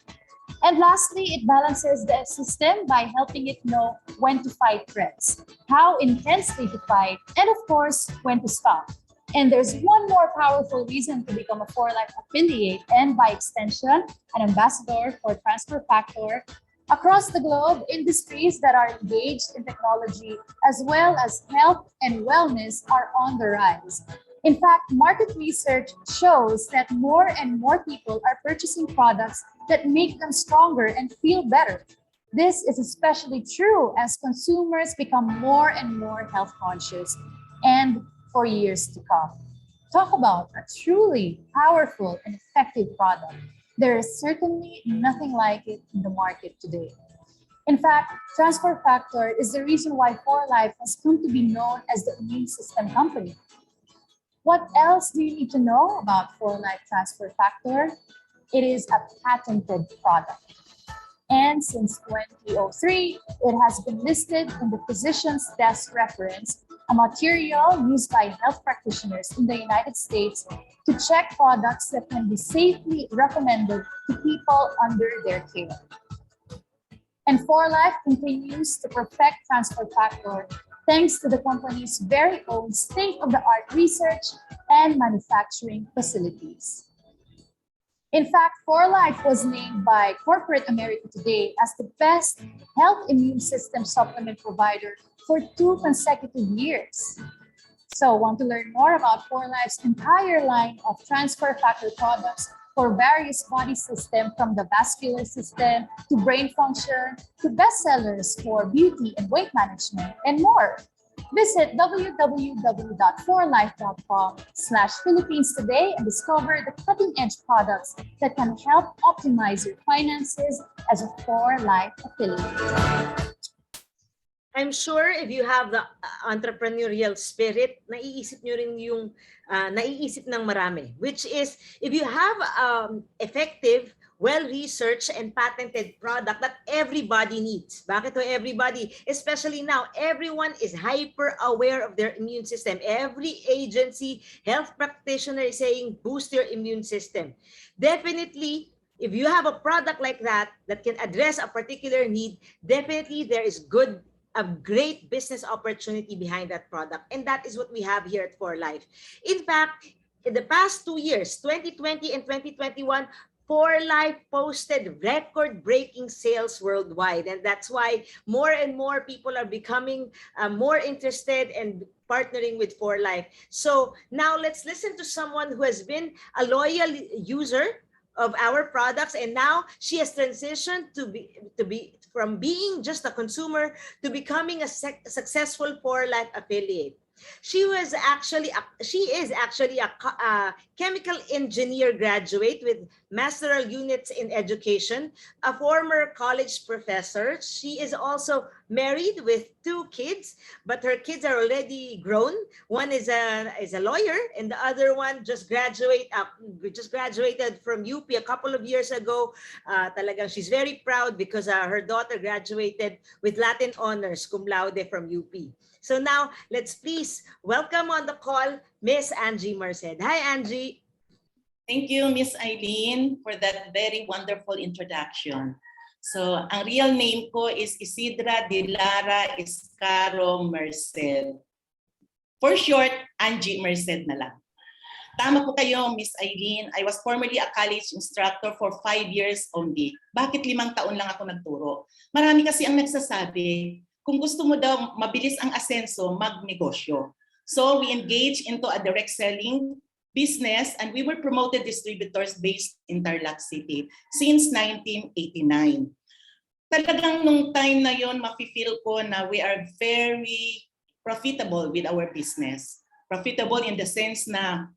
And lastly, it balances the system by helping it know when to fight threats, how intensely to fight, and of course, when to stop. And there's one more powerful reason to become a 4Life affiliate and by extension, an ambassador for Transfer Factor. Across the globe, industries that are engaged in technology as well as health and wellness are on the rise. In fact, market research shows that more and more people are purchasing products that make them stronger and feel better. This is especially true as consumers become more and more health conscious and for years to come. Talk about a truly powerful and effective product. There is certainly nothing like it in the market today. In fact, Transfer Factor is the reason why 4Life has come to be known as the immune system company. What else do you need to know about 4Life Transfer Factor? It is a patented product. And since 2003, it has been listed in the Physician's Desk Reference, a material used by health practitioners in the United States to check products that can be safely recommended to people under their care. And 4Life continues to perfect Transfer Factor thanks to the company's very own state-of-the-art research and manufacturing facilities. In fact, 4Life was named by Corporate America Today as the best health immune system supplement provider for 2 consecutive years. So, want to learn more about 4Life's entire line of Transfer Factor products for various body systems, from the vascular system to brain function to bestsellers for beauty and weight management and more? Visit www.4life.com/Philippines today and discover the cutting-edge products that can help optimize your finances as a 4Life affiliate. I'm sure if you have the entrepreneurial spirit, naiisip nyo rin yung naiisip ng marami, which is if you have effective, well-researched and patented product that everybody needs. Bakit to everybody? Especially now, everyone is hyper aware of their immune system. Every agency, health practitioner is saying boost your immune system. Definitely, if you have a product like that that can address a particular need, definitely there is a great business opportunity behind that product. And that is what we have here at 4Life. In fact, in the past 2 years, 2020 and 2021, 4Life posted record-breaking sales worldwide. And that's why more and more people are becoming more interested and partnering with 4Life. So now let's listen to someone who has been a loyal user of our products, and now she has transitioned to be from being just a consumer to becoming a successful 4Life affiliate. She is actually a chemical engineer graduate with masteral units in education, a former college professor. She is also married with 2 kids, but her kids are already grown. One is a lawyer, and the other one just graduated from UP a couple of years ago. Talagang she's very proud because her daughter graduated with Latin honors cum laude from UP. So now, let's please welcome on the call, Miss Angie Merced. Hi, Angie. Thank you, Miss Eileen, for that very wonderful introduction. So, ang real name ko is Isidra de Lara Iscaro Merced. For short, Angie Merced na lang. Tama po kayo, Miss Eileen. I was formerly a college instructor for 5 years only. Bakit 5 taon lang ako nagturo? Marami kasi ang nagsasabi, kung gusto mo daw mabilis ang asenso, magnegosyo. So we engaged into a direct selling business and we were promoted distributors based in Tarlac City since 1989. Talagang nung time na yon, mafe-feel ko na we are very profitable with our business. Profitable in the sense na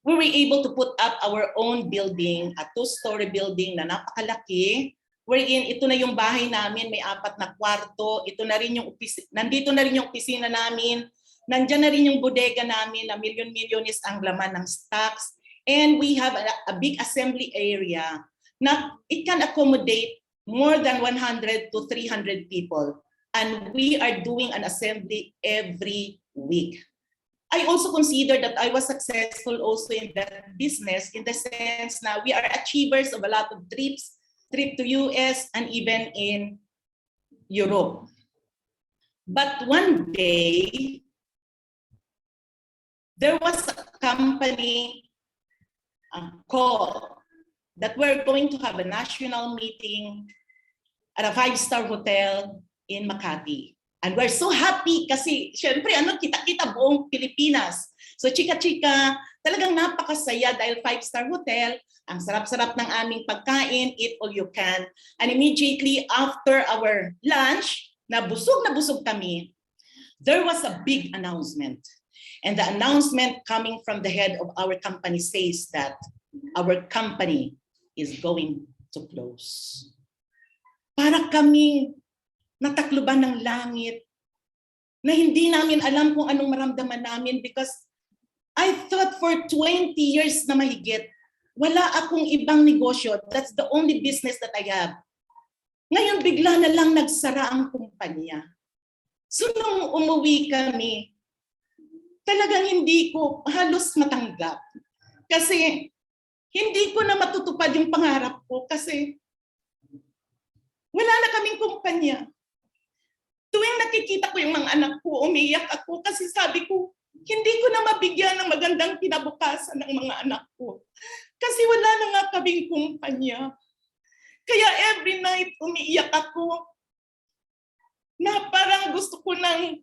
we were able to put up our own building, a 2-story building na napakalaki, wherein ito na yung bahay namin, may 4 na kwarto, nandito na rin yung opisina namin, Nandyan na rin yung bodega namin na milyon-milyon is ang laman ng stocks. And we have a big assembly area na it can accommodate more than 100 to 300 people. And we are doing an assembly every week. I also consider that I was successful also in that business in the sense na we are achievers of a lot of trips, trip to US and even in Europe. But one day, there was a company call that we're going to have a national meeting at a 5-star hotel in Makati. And we're so happy kasi syempre kita-kita buong Pilipinas. So chika-chika, talagang napakasaya dahil 5-star hotel, ang sarap-sarap ng aming pagkain, eat all you can. And immediately after our lunch, na busog kami, there was a big announcement. And the announcement coming from the head of our company says that our company is going to close. Para kami natakluban ng langit na hindi namin alam kung anong maramdaman namin because I thought for 20 years na mahigit, wala akong ibang negosyo. That's the only business that I have. Ngayon bigla na lang nagsara ang kumpanya. So nung umuwi kami, talagang hindi ko halos matanggap. Kasi hindi ko na matutupad yung pangarap ko kasi wala na kaming kumpanya. Tuwing nakikita ko yung mga anak ko, umiiyak ako kasi sabi ko, hindi ko na mabigyan ng magandang kinabukasan ng mga anak ko. Kasi wala na nga kaming kumpanya. Kaya every night umiiyak ako na parang gusto ko nang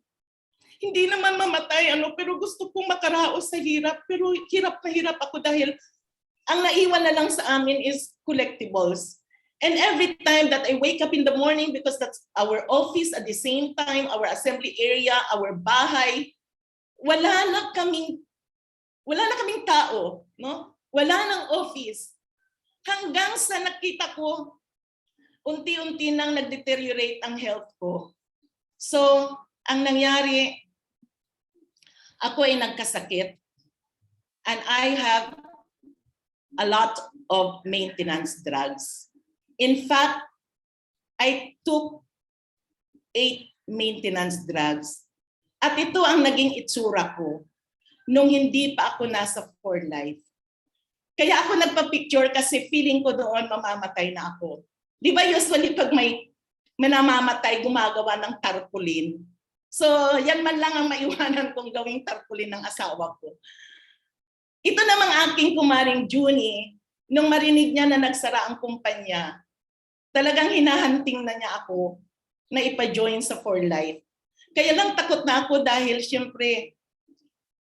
hindi naman mamatay, pero gusto kong makaraos sa hirap. Pero hirap na hirap ako dahil ang naiwan na lang sa amin is collectibles. And every time that I wake up in the morning, because that's our office at the same time, our assembly area, our bahay, wala na kaming tao, no? Wala nang office. Hanggang sa nakita ko, unti-unti nang nag-deteriorate ang health ko. So, ang nangyari, ako ay nagkasakit and I have a lot of maintenance drugs. In fact, I took 8 maintenance drugs. At ito ang naging itsura ko nung hindi pa ako nasa For Life. Kaya ako nagpa-picture kasi feeling ko doon mamamatay na ako. Di ba usually pag may namamatay, gumagawa ng tarpaulin? So yan man lang ang maiwanan kong gawing tarpaulin ng asawa ko. Ito namang aking kumaring Junie, nung marinig niya na nagsara ang kumpanya, talagang hinahanting na niya ako na ipa-join sa For Life. Kaya lang takot na ako dahil siyempre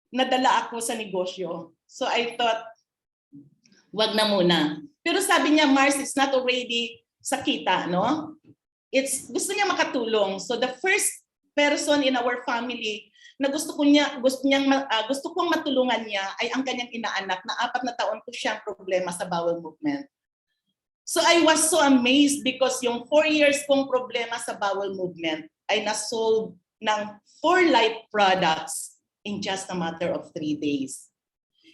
nadala ako sa negosyo. So I thought, wag na muna. Pero sabi niya, Mars, it's not already sa kita, no? Gusto niya makatulong. So the first person in our family na gusto kong matulungan niya ay ang kanyang inaanak na 4 na taon ko siyang problema sa bowel movement. So I was so amazed because yung 4 years kong problema sa bowel movement ay nasolve ng For Life products in just a matter of 3 days.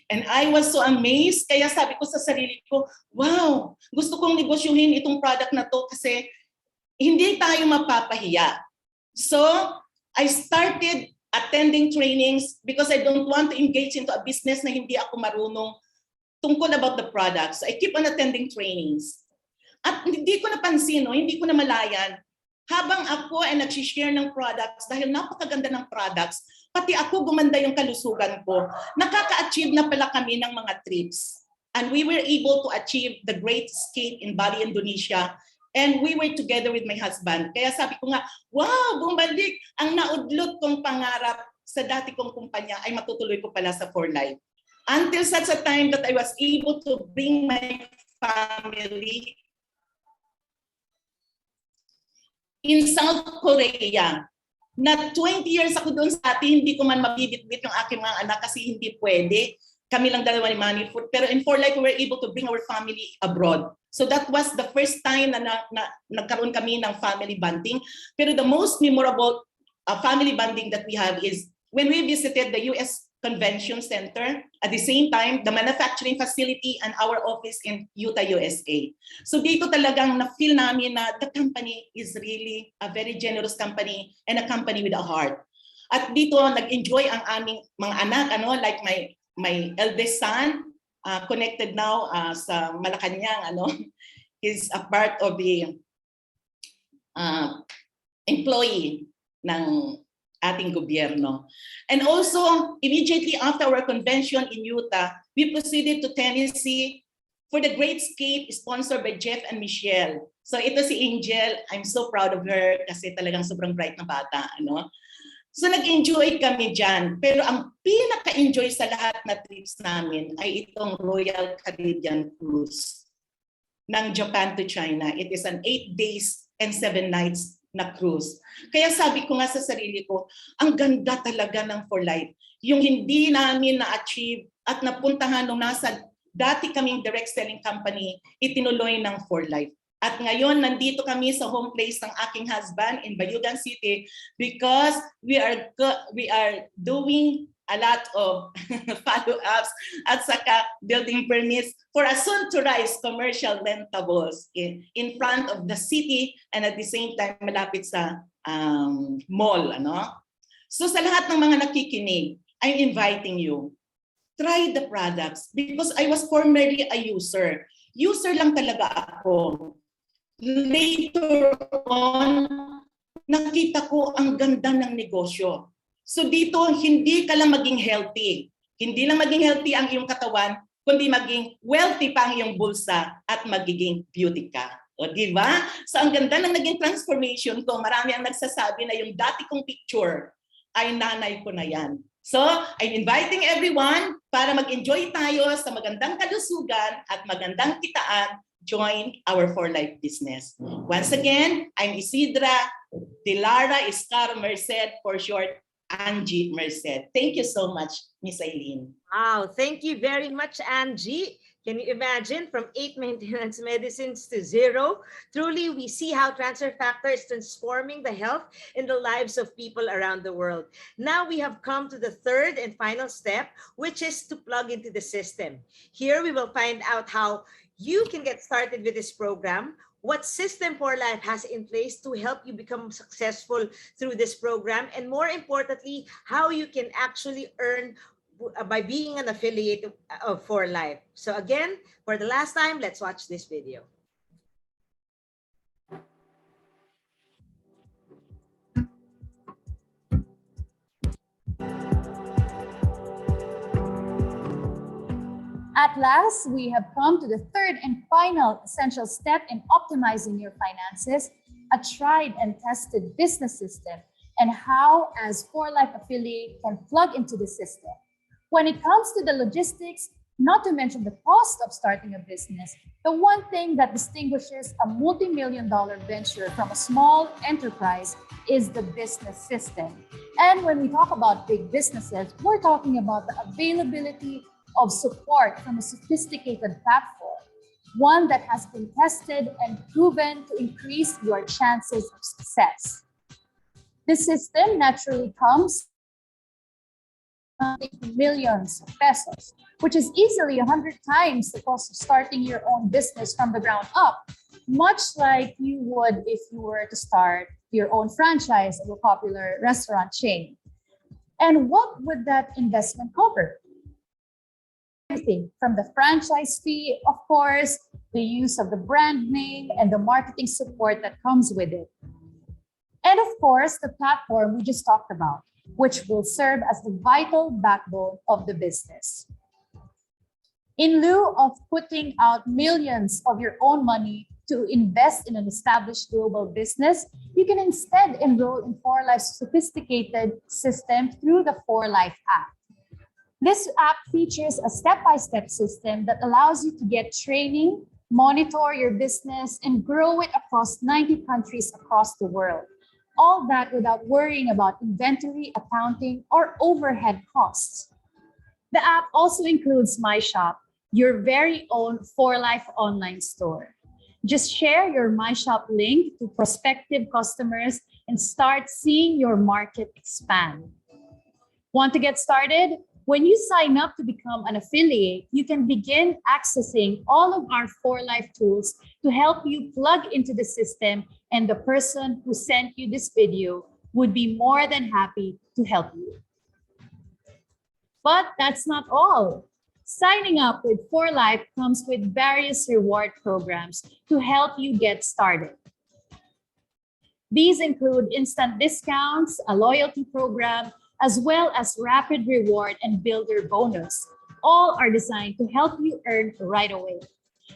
And I was so amazed, kaya sabi ko sa sarili ko, wow, gusto kong negosyuhin itong product na to kasi hindi tayo mapapahiya. So I started attending trainings because I don't want to engage into a business na hindi ako marunong tungkol about the products. So I keep on attending trainings. At hindi ko napansin, hindi ko namalayan, habang ako ay nag-share ng products, dahil napakaganda ng products, pati ako gumanda yung kalusugan ko, nakaka-achieve na pala kami ng mga trips. And we were able to achieve the Great Escape in Bali, Indonesia. And we were together with my husband. Kaya sabi ko nga, wow, bumalik. Ang naudlot kong pangarap sa dati kong kumpanya ay matutuloy ko pala sa For Life. Until such a time that I was able to bring my family in South Korea, na 20 years ako doon sa atin, hindi ko man mabibitbit yung aking mga anak kasi hindi pwede. Kami lang dalawa ni Manny. Pero in For Life, we were able to bring our family abroad. So that was the first time na nagkaroon kami ng family bonding. Pero the most memorable family bonding that we have is when we visited the US Convention Center, at the same time, the manufacturing facility and our office in Utah, USA. So dito talagang na-feel namin na the company is really a very generous company and a company with a heart. At dito, nag-enjoy ang aming mga anak, like my eldest son, connected now sa Malacanang, he's a part of the employee ng ating gobyerno. And also, immediately after our convention in Utah, we proceeded to Tennessee for the Great Escape sponsored by Jeff and Michelle. So ito si Angel, I'm so proud of her kasi talagang sobrang bright na bata. So nag-enjoy kami dyan. Pero ang pinaka-enjoy sa lahat na trips namin ay itong Royal Caribbean Cruise ng Japan to China. It is an 8 days and 7 nights na cruise. Kaya sabi ko nga sa sarili ko, ang ganda talaga ng For Life. Yung hindi namin na-achieve at napuntahan nung nasa dati kaming direct selling company, itinuloy ng For Life. At ngayon, nandito kami sa home place ng aking husband in Bayugan City because we are doing a lot of follow-ups at saka building permits for a soon-to-rise commercial rentables in front of the city and at the same time malapit sa mall. So sa lahat ng mga nakikinig, I'm inviting you, try the products because I was formerly a user. User lang talaga ako. Later on, nakita ko ang ganda ng negosyo. So dito, hindi ka lang maging healthy. Hindi lang maging healthy ang iyong katawan, kundi maging wealthy pa ang iyong bulsa at magiging beauty ka. O di ba? So ang ganda ng naging transformation ko. Marami ang nagsasabi na yung dati kong picture ay nanay ko na yan. So I'm inviting everyone para mag-enjoy tayo sa magandang kalusugan at magandang kitaan. Join our For Life business. Once again, I'm Isidra Dilara Iscar Merced, for short, Angie Merced. Thank you so much, Miss Eileen. Wow, thank you very much, Angie. Can you imagine from 8 maintenance medicines to 0? Truly, we see how transfer factor is transforming the health and the lives of people around the world. Now we have come to the third and final step, which is to plug into the system. Here we will find out how you can get started with this program, what System for Life has in place to help you become successful through this program, and more importantly, how you can actually earn by being an affiliate of For Life. So again, for the last time, let's watch this video. At last, we have come to the third and final essential step in optimizing your finances, a tried and tested business system, and how, as For Life affiliate, can plug into the system. When it comes to the logistics, not to mention the cost of starting a business, the one thing that distinguishes a multi-million-dollar venture from a small enterprise is the business system. And when we talk about big businesses, we're talking about the availability of support from a sophisticated platform, one that has been tested and proven to increase your chances of success. This system naturally comes millions of pesos, which is easily 100 times the cost of starting your own business from the ground up, much like you would if you were to start your own franchise of a popular restaurant chain. And what would that investment cover? Everything from the franchise fee, of course, the use of the brand name and the marketing support that comes with it. And of course, the platform we just talked about, which will serve as the vital backbone of the business. In lieu of putting out millions of your own money to invest in an established global business, you can instead enroll in For Life's sophisticated system through the For Life app. This app features a step-by-step system that allows you to get training, monitor your business, and grow it across 90 countries across the world. All that without worrying about inventory, accounting, or overhead costs. The app also includes My Shop, your very own For Life online store. Just share your My Shop link to prospective customers and start seeing your market expand. Want to get started? When you sign up to become an affiliate, you can begin accessing all of our 4Life tools to help you plug into the system, and the person who sent you this video would be more than happy to help you. But that's not all. Signing up with 4Life comes with various reward programs to help you get started. These include instant discounts, a loyalty program, as well as rapid reward and builder bonus. All are designed to help you earn right away.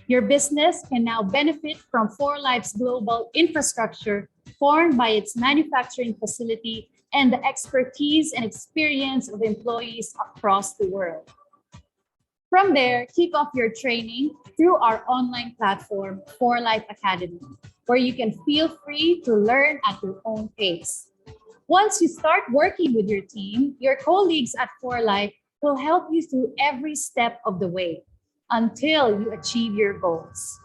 Your business can now benefit from 4Life's global infrastructure formed by its manufacturing facility and the expertise and experience of employees across the world. From there, kick off your training through our online platform, 4Life Academy, where you can feel free to learn at your own pace. Once you start working with your team, your colleagues at 4Life will help you through every step of the way until you achieve your goals.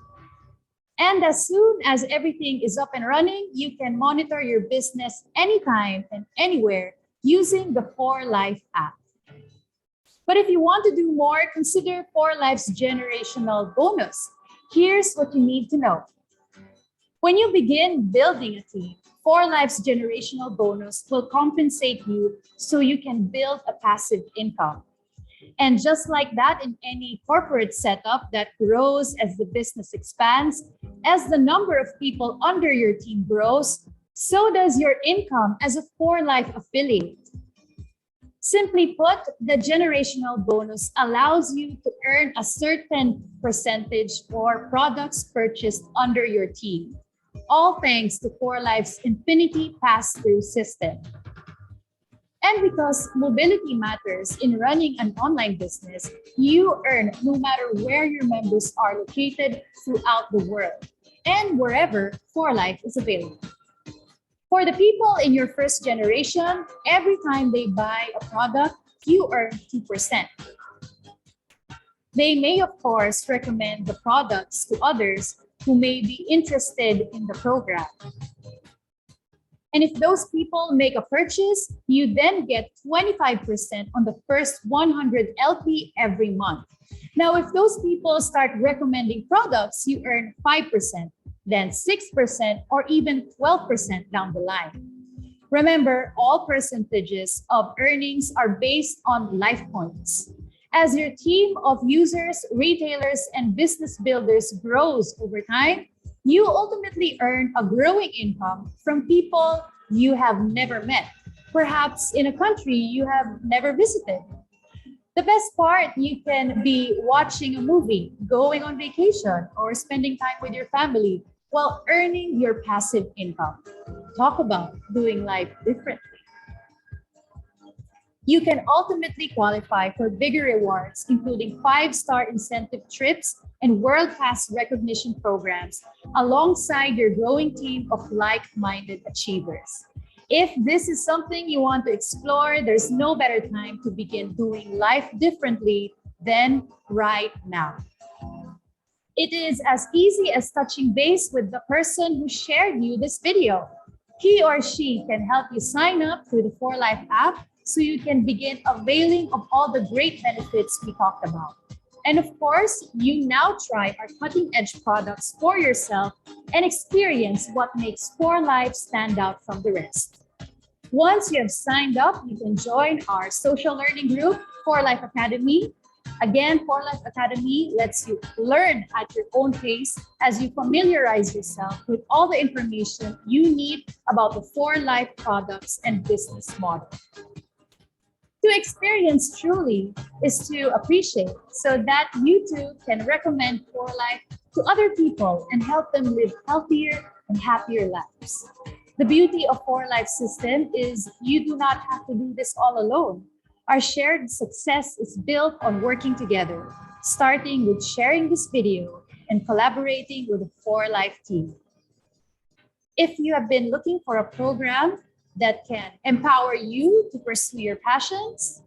And as soon as everything is up and running, you can monitor your business anytime and anywhere using the 4Life app. But if you want to do more, consider 4Life's generational bonus. Here's what you need to know. When you begin building a team, 4Life's generational bonus will compensate you so you can build a passive income. And just like that, in any corporate setup that grows as the business expands, as the number of people under your team grows, so does your income as a 4Life affiliate. Simply put, the generational bonus allows you to earn a certain percentage for products purchased under your team, all thanks to 4Life's Infinity Pass-Through system. And because mobility matters in running an online business, you earn no matter where your members are located throughout the world and wherever 4Life is available. For the people in your first generation, every time they buy a product, you earn 2%. They may, of course, recommend the products to others who may be interested in the program. And if those people make a purchase, you then get 25% on the first 100 LP every month. Now, if those people start recommending products, you earn 5%, then 6%, or even 12% down the line. Remember, all percentages of earnings are based on life points. As your team of users, retailers, and business builders grows over time, you ultimately earn a growing income from people you have never met, perhaps in a country you have never visited. The best part, you can be watching a movie, going on vacation, or spending time with your family while earning your passive income. Talk about doing life differently. You can ultimately qualify for bigger rewards, including 5-star incentive trips and world-class recognition programs, alongside your growing team of like-minded achievers. If this is something you want to explore, there's no better time to begin doing life differently than right now. It is as easy as touching base with the person who shared you this video. He or she can help you sign up through the 4Life app so you can begin availing of all the great benefits we talked about. And of course, you now try our cutting-edge products for yourself and experience what makes 4Life stand out from the rest. Once you have signed up, you can join our social learning group, 4Life Academy. Again, 4Life Academy lets you learn at your own pace as you familiarize yourself with all the information you need about the 4Life products and business model. To experience truly is to appreciate, so that you too can recommend 4Life to other people and help them live healthier and happier lives. The beauty of 4Life system is you do not have to do this all alone. Our shared success is built on working together, starting with sharing this video and collaborating with the 4Life team. If you have been looking for a program that can empower you to pursue your passions,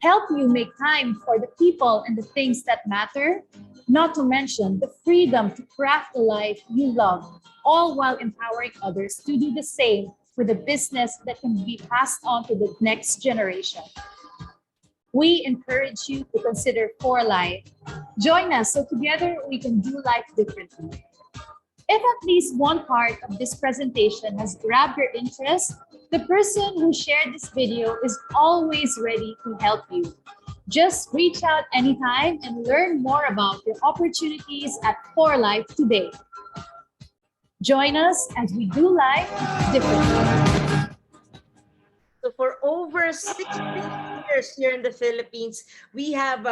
help you make time for the people and the things that matter, not to mention the freedom to craft the life you love, all while empowering others to do the same, with a business that can be passed on to the next generation. We encourage you to consider For Life. Join us so together we can do life differently. If at least one part of this presentation has grabbed your interest, the person who shared this video is always ready to help you. Just reach out anytime and learn more about your opportunities at For Life today. Join us as we do life differently. So for over 60 years here in the Philippines, we have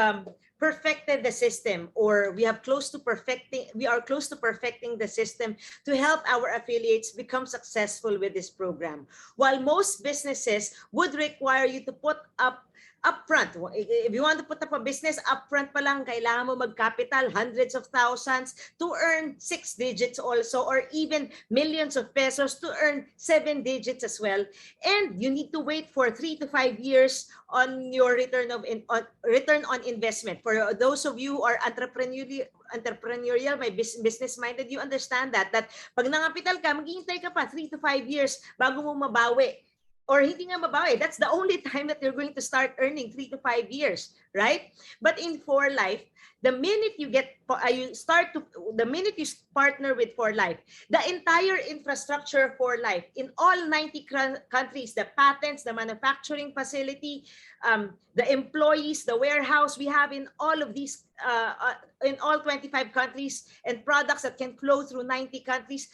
perfected the system, or we are close to perfecting the system to help our affiliates become successful with this program. While most businesses would require you to put up upfront. If you want to put up a business, upfront pa lang, kailangan mo mag-capital, hundreds of thousands to earn 6 digits also, or even millions of pesos to earn 7 digits as well. And you need to wait for 3 to 5 years on your return on investment. For those of you who are entrepreneurial, may business-minded, you understand that pag nangapital ka, maghihintay ka pa 3 to 5 years bago mo mabawi. Or hindi nga mabawi. That's the only time that you're going to start earning, 3 to 5 years, right? But in For Life, the minute you partner with For Life, the entire infrastructure For Life in all 90 countries, the patents, the manufacturing facility, the employees, the warehouse we have in all of these, in all 25 countries, and products that can flow through 90 countries,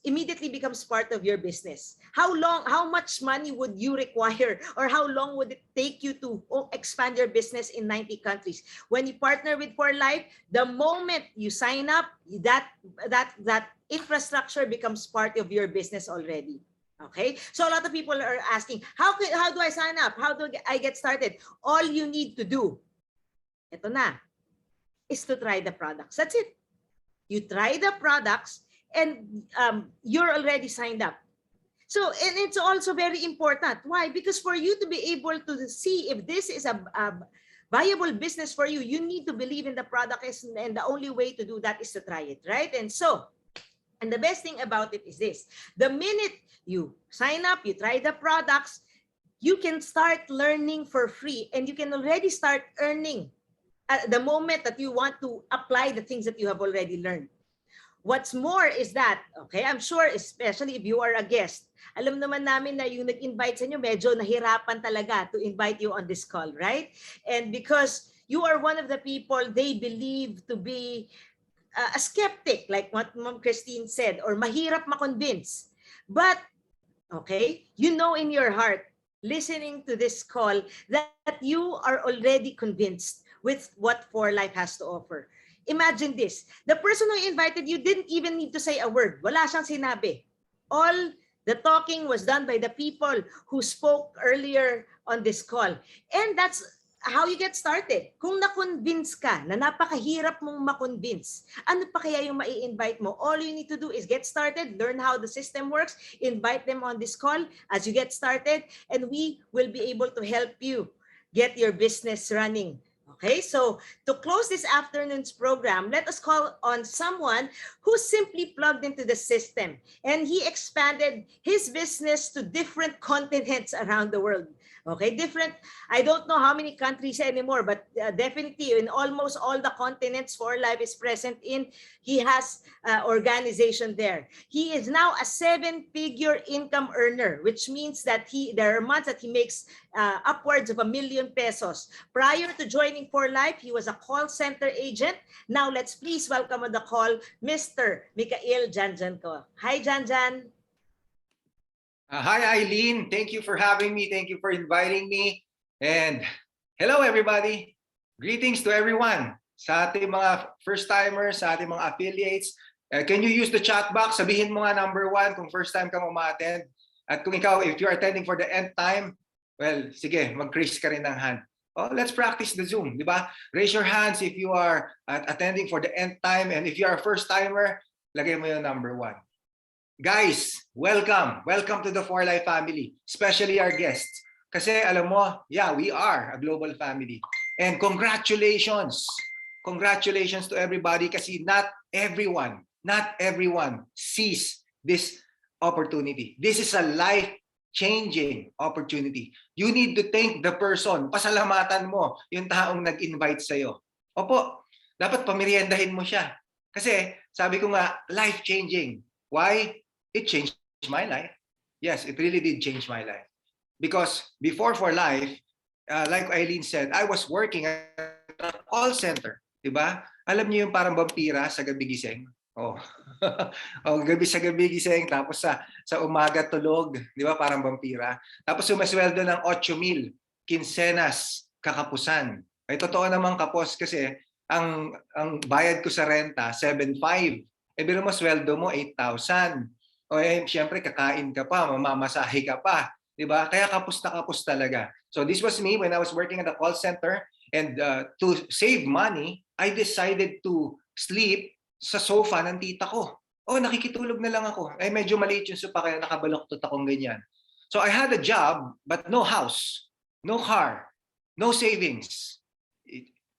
immediately becomes part of your business. How much money would you require, or how long would it take you to expand your business in 90 countries? When you partner with For Life, the moment you sign up, that infrastructure becomes part of your business already. Okay, so a lot of people are asking, how do I sign up? How do I get started? All you need to do, ito na, is to try the products. That's it. You try the products, and you're already signed up. So, and it's also very important. Why? Because for you to be able to see if this is a viable business for you, you need to believe in the product, and the only way to do that is to try it, right? And the best thing about it is this: the minute you sign up, you try the products, you can start learning for free, and you can already start earning at the moment that you want to apply the things that you have already learned. What's more is that, okay, I'm sure, especially if you are a guest, alam naman namin na yung nag-invite sa inyo, medyo nahirapan talaga to invite you on this call, right? And because you are one of the people they believe to be a skeptic, like what Ma'am Christine said, or mahirap makonvince. But, okay, you know in your heart, listening to this call, that you are already convinced with what For Life has to offer. Imagine this, the person who invited you didn't even need to say a word. Wala siyang sinabi. All the talking was done by the people who spoke earlier on this call. And that's how you get started. Kung na-convince ka na napakahirap mong ma-convince, ano pa kaya yung mai-invite mo? All you need to do is get started, learn how the system works, invite them on this call as you get started, and we will be able to help you get your business running. Okay, so to close this afternoon's program, let us call on someone who simply plugged into the system, and he expanded his business to different continents around the world. Okay, I don't know how many countries anymore, but definitely in almost all the continents For Life is present in, he has organization there. He is now a 7-figure income earner, which means that there are months that he makes upwards of 1 million pesos. Prior to joining For Life, he was a call center agent. Now let's please welcome on the call, Mr. Mikael Janjan ko. Hi, Janjan. Hi, Eileen. Thank you for having me. Thank you for inviting me. And hello, everybody. Greetings to everyone. Sa ating mga first-timers, sa ating mga affiliates, can you use the chat box? Sabihin mo nga number 1 kung first time kang umaattend. At kung ikaw, if you're attending for the nth time, well, sige, mag-raise ka rin ng hand. Oh, let's practice the Zoom, di ba? Raise your hands if you are attending for the nth time. And if you are a first-timer, lagay mo yung number 1. Guys, welcome. Welcome to the For Life family, especially our guests. Kasi alam mo, yeah, we are a global family. And congratulations. Congratulations to everybody kasi not everyone sees this opportunity. This is a life-changing opportunity. You need to thank the person. Pasalamatan mo yung taong nag-invite sa'yo. Opo, dapat pameriendahin mo siya. Kasi sabi ko nga, life-changing. Why? It changed my life. Yes, it really did change my life. Because before For Life, like Eileen said, I was working at a call center. Diba? Alam niyo yung parang vampira sa gabi gising? Oh. Oh, gabi sa gabi gising, tapos sa umaga tulog, di ba? Parang vampira. Tapos sumasweldo ng 8,000, kinsenas, kakapusan. Ay totoo naman kapos kasi ang bayad ko sa renta 7,500. Eh biro mo sweldo mo 8,000. O eh syempre kakain ka pa, mamamasahe ka pa, di ba? Kaya kapos na kapos talaga. So this was me when I was working at the call center, and to save money, I decided to sleep sa sofa ng tita ko. Oh, nakikitulog na lang ako. Eh, medyo maliit yung sofa kaya nakabaloktot akong ganyan. So I had a job, but no house, no car, no savings.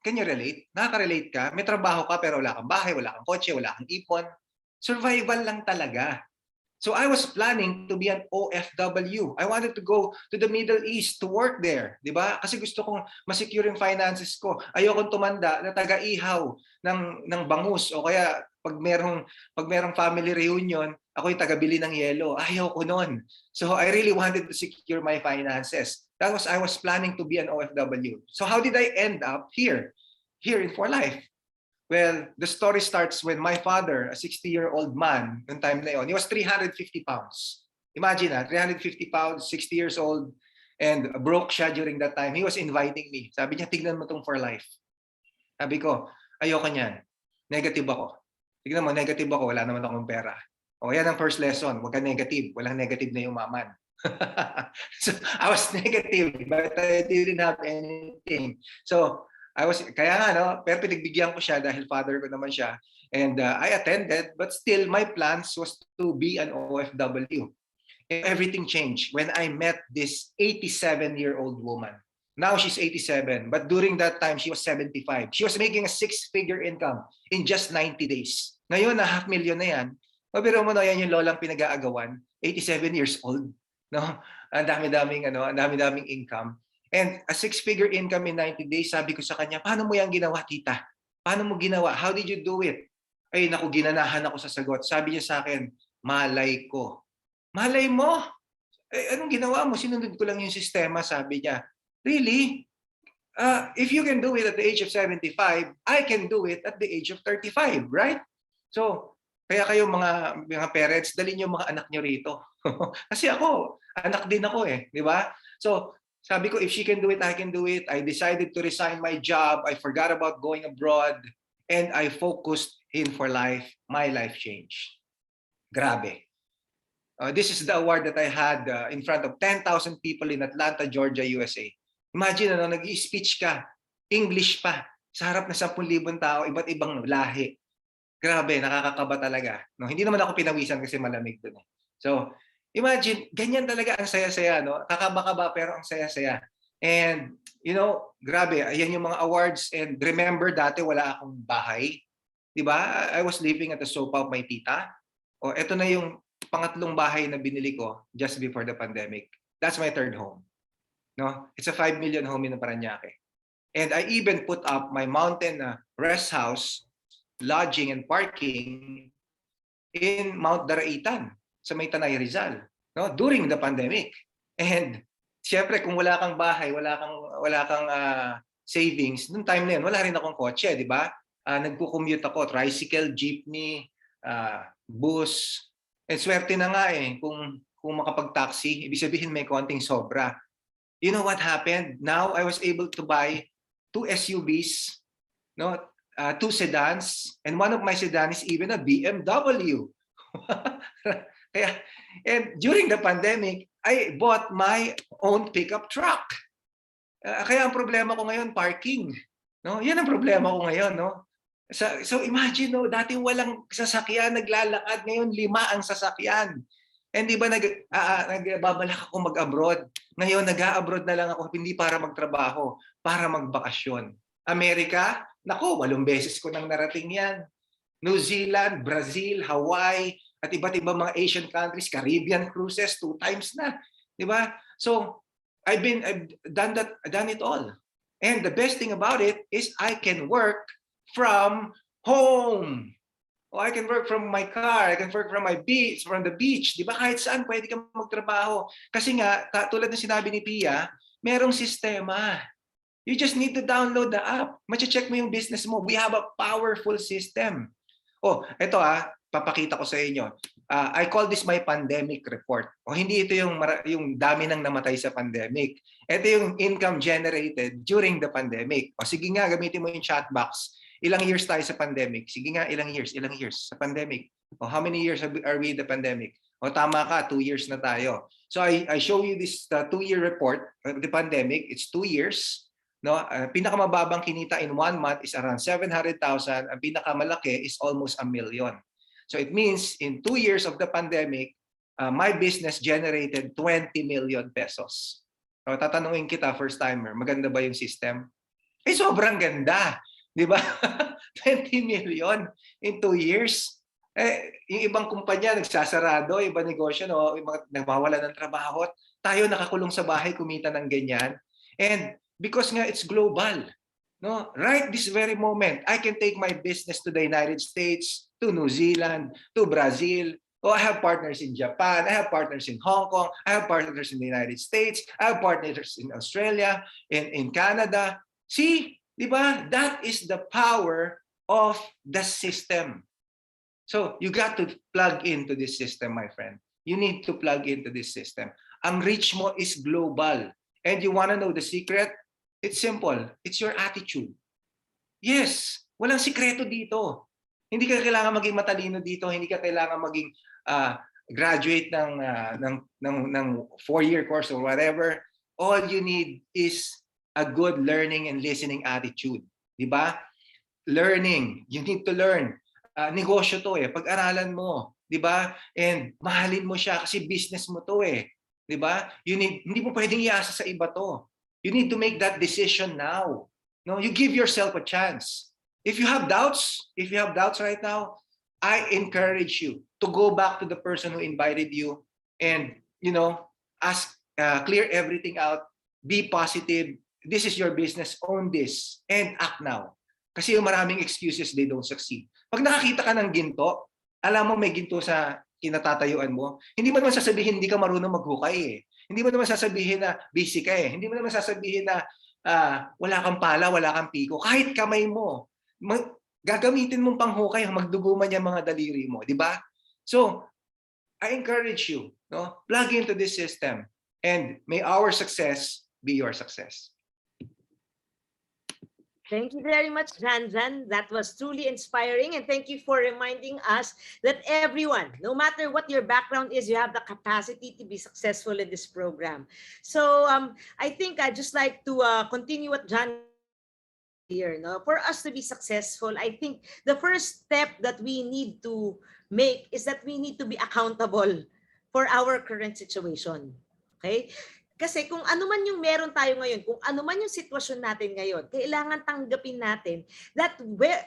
Can you relate? Nakaka-relate ka? May trabaho ka pero wala kang bahay, wala kang kotse, wala kang ipon. Survival lang talaga. So I was planning to be an OFW. I wanted to go to the Middle East to work there, 'di ba? Kasi gusto kong ma-secure yung finances ko. Ayokong tumanda na taga-ihaw ng bangus, o kaya pag merong family reunion, ako yung taga-bili ng yelo. Ayoko noon. So I really wanted to secure my finances. I was planning to be an OFW. So how did I end up here in For Life? Well, the story starts when my father, a 60-year-old man, noong time na yun, he was 350 pounds. Imagine 350 pounds, 60 years old, and broke siya during that time. He was inviting me. Sabi niya, tignan mo tong For Life. Sabi ko, ayoko niyan. Negative ako. Tignan mo, negative ako. Wala naman akong pera. O yan ang first lesson. Huwag ka negative. Walang negative na yumaman. So, I was negative, but I didn't have anything. So, kaya nga, no, pero pinagbigyan ko siya dahil father ko naman siya. And I attended, but still my plans was to be an OFW. And everything changed when I met this 87-year-old woman. Now she's 87, but during that time, she was 75. She was making a 6-figure income in just 90 days. Ngayon, na $500,000 na yan. Mabiro mo na yan yung lolang pinag-aagawan, 87 years old. No? Ang dami-daming income. And a 6-figure income in 90 days, sabi ko sa kanya, paano mo yan ginawa, tita? Paano mo ginawa? How did you do it? Ay, naku, ginanahan ako sa sagot. Sabi niya sa akin, malay ko. Malay mo? Eh, anong ginawa mo? Sinunod ko lang yung sistema, sabi niya. Really? If you can do it at the age of 75, I can do it at the age of 35, right? So, kaya kayo mga parents, dalhin yung mga anak nyo rito. Kasi ako, anak din ako eh, di ba? So, sabi ko, if she can do it, I can do it. I decided to resign my job. I forgot about going abroad. And I focused in For Life. My life changed. Grabe. This is the award that I had in front of 10,000 people in Atlanta, Georgia, USA. Imagine, nag-i-speech ka, English pa, sa harap na 10,000 tao, iba't ibang lahi. Grabe, nakakakaba talaga. No, hindi naman ako pinawisan kasi malamig doon. So, imagine, ganyan talaga ang saya-saya, no? Kakaba-kaba pero ang saya-saya. And, grabe, ayan yung mga awards. And remember, dati wala akong bahay. Diba? I was living at the sofa of my tita. O, eto na yung pangatlong bahay na binili ko just before the pandemic. That's my third home. No? It's a 5 million home in Parañaque. And I even put up my mountain rest house, lodging and parking in Mount Daraitan sa may Tanay Rizal, no, during the pandemic. And siyempre kung wala kang bahay, wala kang savings, noong time na yun, wala rin akong kotse, di ba? Nagko-commute ako, tricycle, jeepney, bus. And swerte na nga eh kung makapag-taxi, ibig sabihin may konting sobra. You know what happened? Now I was able to buy 2 SUVs, no, 2 sedans, and one of my sedans is even a BMW. And during the pandemic, I bought my own pickup truck. Kaya ang problema ko ngayon, parking. No? Yan ang problema ko ngayon. No? So imagine, no, dati walang sasakyan, naglalakad. Ngayon, 5 ang sasakyan. And di ba nagbabalak ako mag-abroad? Ngayon, nag-a-abroad na lang ako, hindi para magtrabaho, para magbakasyon. Amerika, nako, 8 beses ko nang narating yan. New Zealand, Brazil, Hawaii, at iba't ibang mga Asian countries, Caribbean cruises, 2 times na, di ba? So I've done it all. And the best thing about it is I can work from home. O I can work from my car, I can work from the beach, di ba? Kahit saan pwede ka magtrabaho. Kasi nga, tulad ng sinabi ni Pia, merong sistema. You just need to download the app. Mache-check mo yung business mo. We have a powerful system. Oh, ito papakita ko sa inyo. I call this my pandemic report. O hindi ito yung dami nang namatay sa pandemic. Ito yung income generated during the pandemic. O sige nga, gamitin mo yung chat box. Ilang years tayo sa pandemic? Sige nga, ilang years sa pandemic. O how many years are we in the pandemic? O tama ka, 2 years na tayo. So I show you this 2-year report of the pandemic. It's 2 years. No, pinakamababang kinita in 1 month is around 700,000. Ang pinakamalaki is almost 1 million. So it means in 2 years of the pandemic, my business generated 20 million pesos. So tatanungin kita, first timer, maganda ba yung system? Sobrang ganda. Di ba? 20 million in 2 years. Yung ibang kumpanya nagsasarado, ibang negosyo, no, nagwawala ng trabaho. Tayo nakakulong sa bahay, kumita ng ganyan. And because nga it's global. No? Right this very moment, I can take my business to the United States, to New Zealand, to Brazil. I have partners in Japan, I have partners in Hong Kong, I have partners in the United States, I have partners in Australia, in Canada. See? Di ba? That is the power of the system. So, you got to plug into this system, my friend. You need to plug into this system. Ang reach mo is global. And you want to know the secret? It's simple. It's your attitude. Yes, walang sikreto dito. Hindi ka kailangan maging matalino dito. Hindi ka kailangan maging graduate ng 4-year course or whatever. All you need is a good learning and listening attitude. Di ba? Learning. You need to learn. Negosyo to pag-aralan mo. Di ba? And mahalin mo siya kasi business mo to Di ba? Hindi mo pwedeng iasa sa iba to. You need to make that decision now. No, you give yourself a chance. If you have doubts right now, I encourage you to go back to the person who invited you and, clear everything out. Be positive. This is your business, own this, and act now. Kasi yung maraming excuses, they don't succeed. Pag nakakita ka ng ginto, alam mo may ginto sa kinatatayuan mo, hindi mo naman sasabihin hindi ka marunong maghukay Hindi mo naman sasabihin na busy ka Hindi mo naman sasabihin na wala kang pala, wala kang piko. Kahit kamay mo, gagamitin mong panghukay, magdugo man yung mga daliri mo. Di ba? So, I encourage you, plug into this system and may our success be your success. Thank you very much, Janjan. That was truly inspiring. And thank you for reminding us that everyone, no matter what your background is, you have the capacity to be successful in this program. So I think I'd just like to continue what John here. For us to be successful, I think the first step that we need to make is that we need to be accountable for our current situation. Okay? Kasi kung ano man yung meron tayo ngayon, kung ano man yung sitwasyon natin ngayon, kailangan tanggapin natin that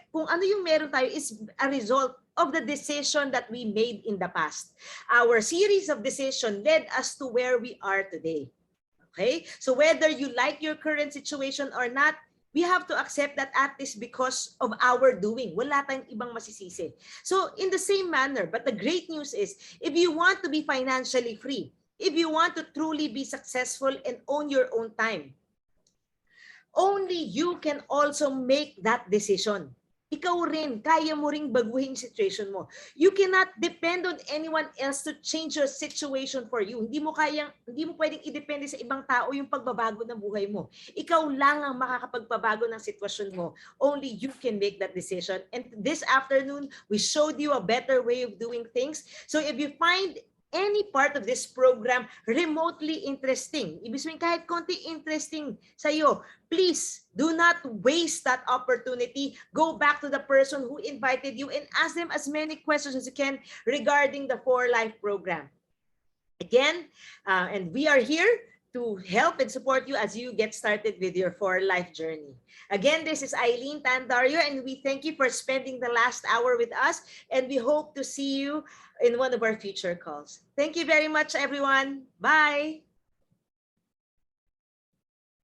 kung ano yung meron tayo is a result of the decision that we made in the past. Our series of decisions led us to where we are today. Okay? So whether you like your current situation or not, we have to accept that at least because of our doing. Wala tayong ibang masisisi. So in the same manner, but the great news is, if you want to be financially free, if you want to truly be successful and own your own time, only you can also make that decision. Ikaw rin, kaya mo ring baguhin situation mo. You cannot depend on anyone else to change your situation for you. Hindi mo pwedeng idepende sa ibang tao yung pagbabago ng buhay mo. Ikaw lang ang makakapagpabago ng sitwasyon mo. Only you can make that decision. And this afternoon, we showed you a better way of doing things. So if you find any part of this program remotely interesting, ibig sabihin kahit konti interesting sa'yo, please do not waste that opportunity. Go back to the person who invited you and ask them as many questions as you can regarding the 4 Life program. Again, and we are here to help and support you as you get started with your for life journey. Again, this is Eileen Tan Dario, and we thank you for spending the last hour with us, and we hope to see you in one of our future calls. Thank you very much, everyone. Bye.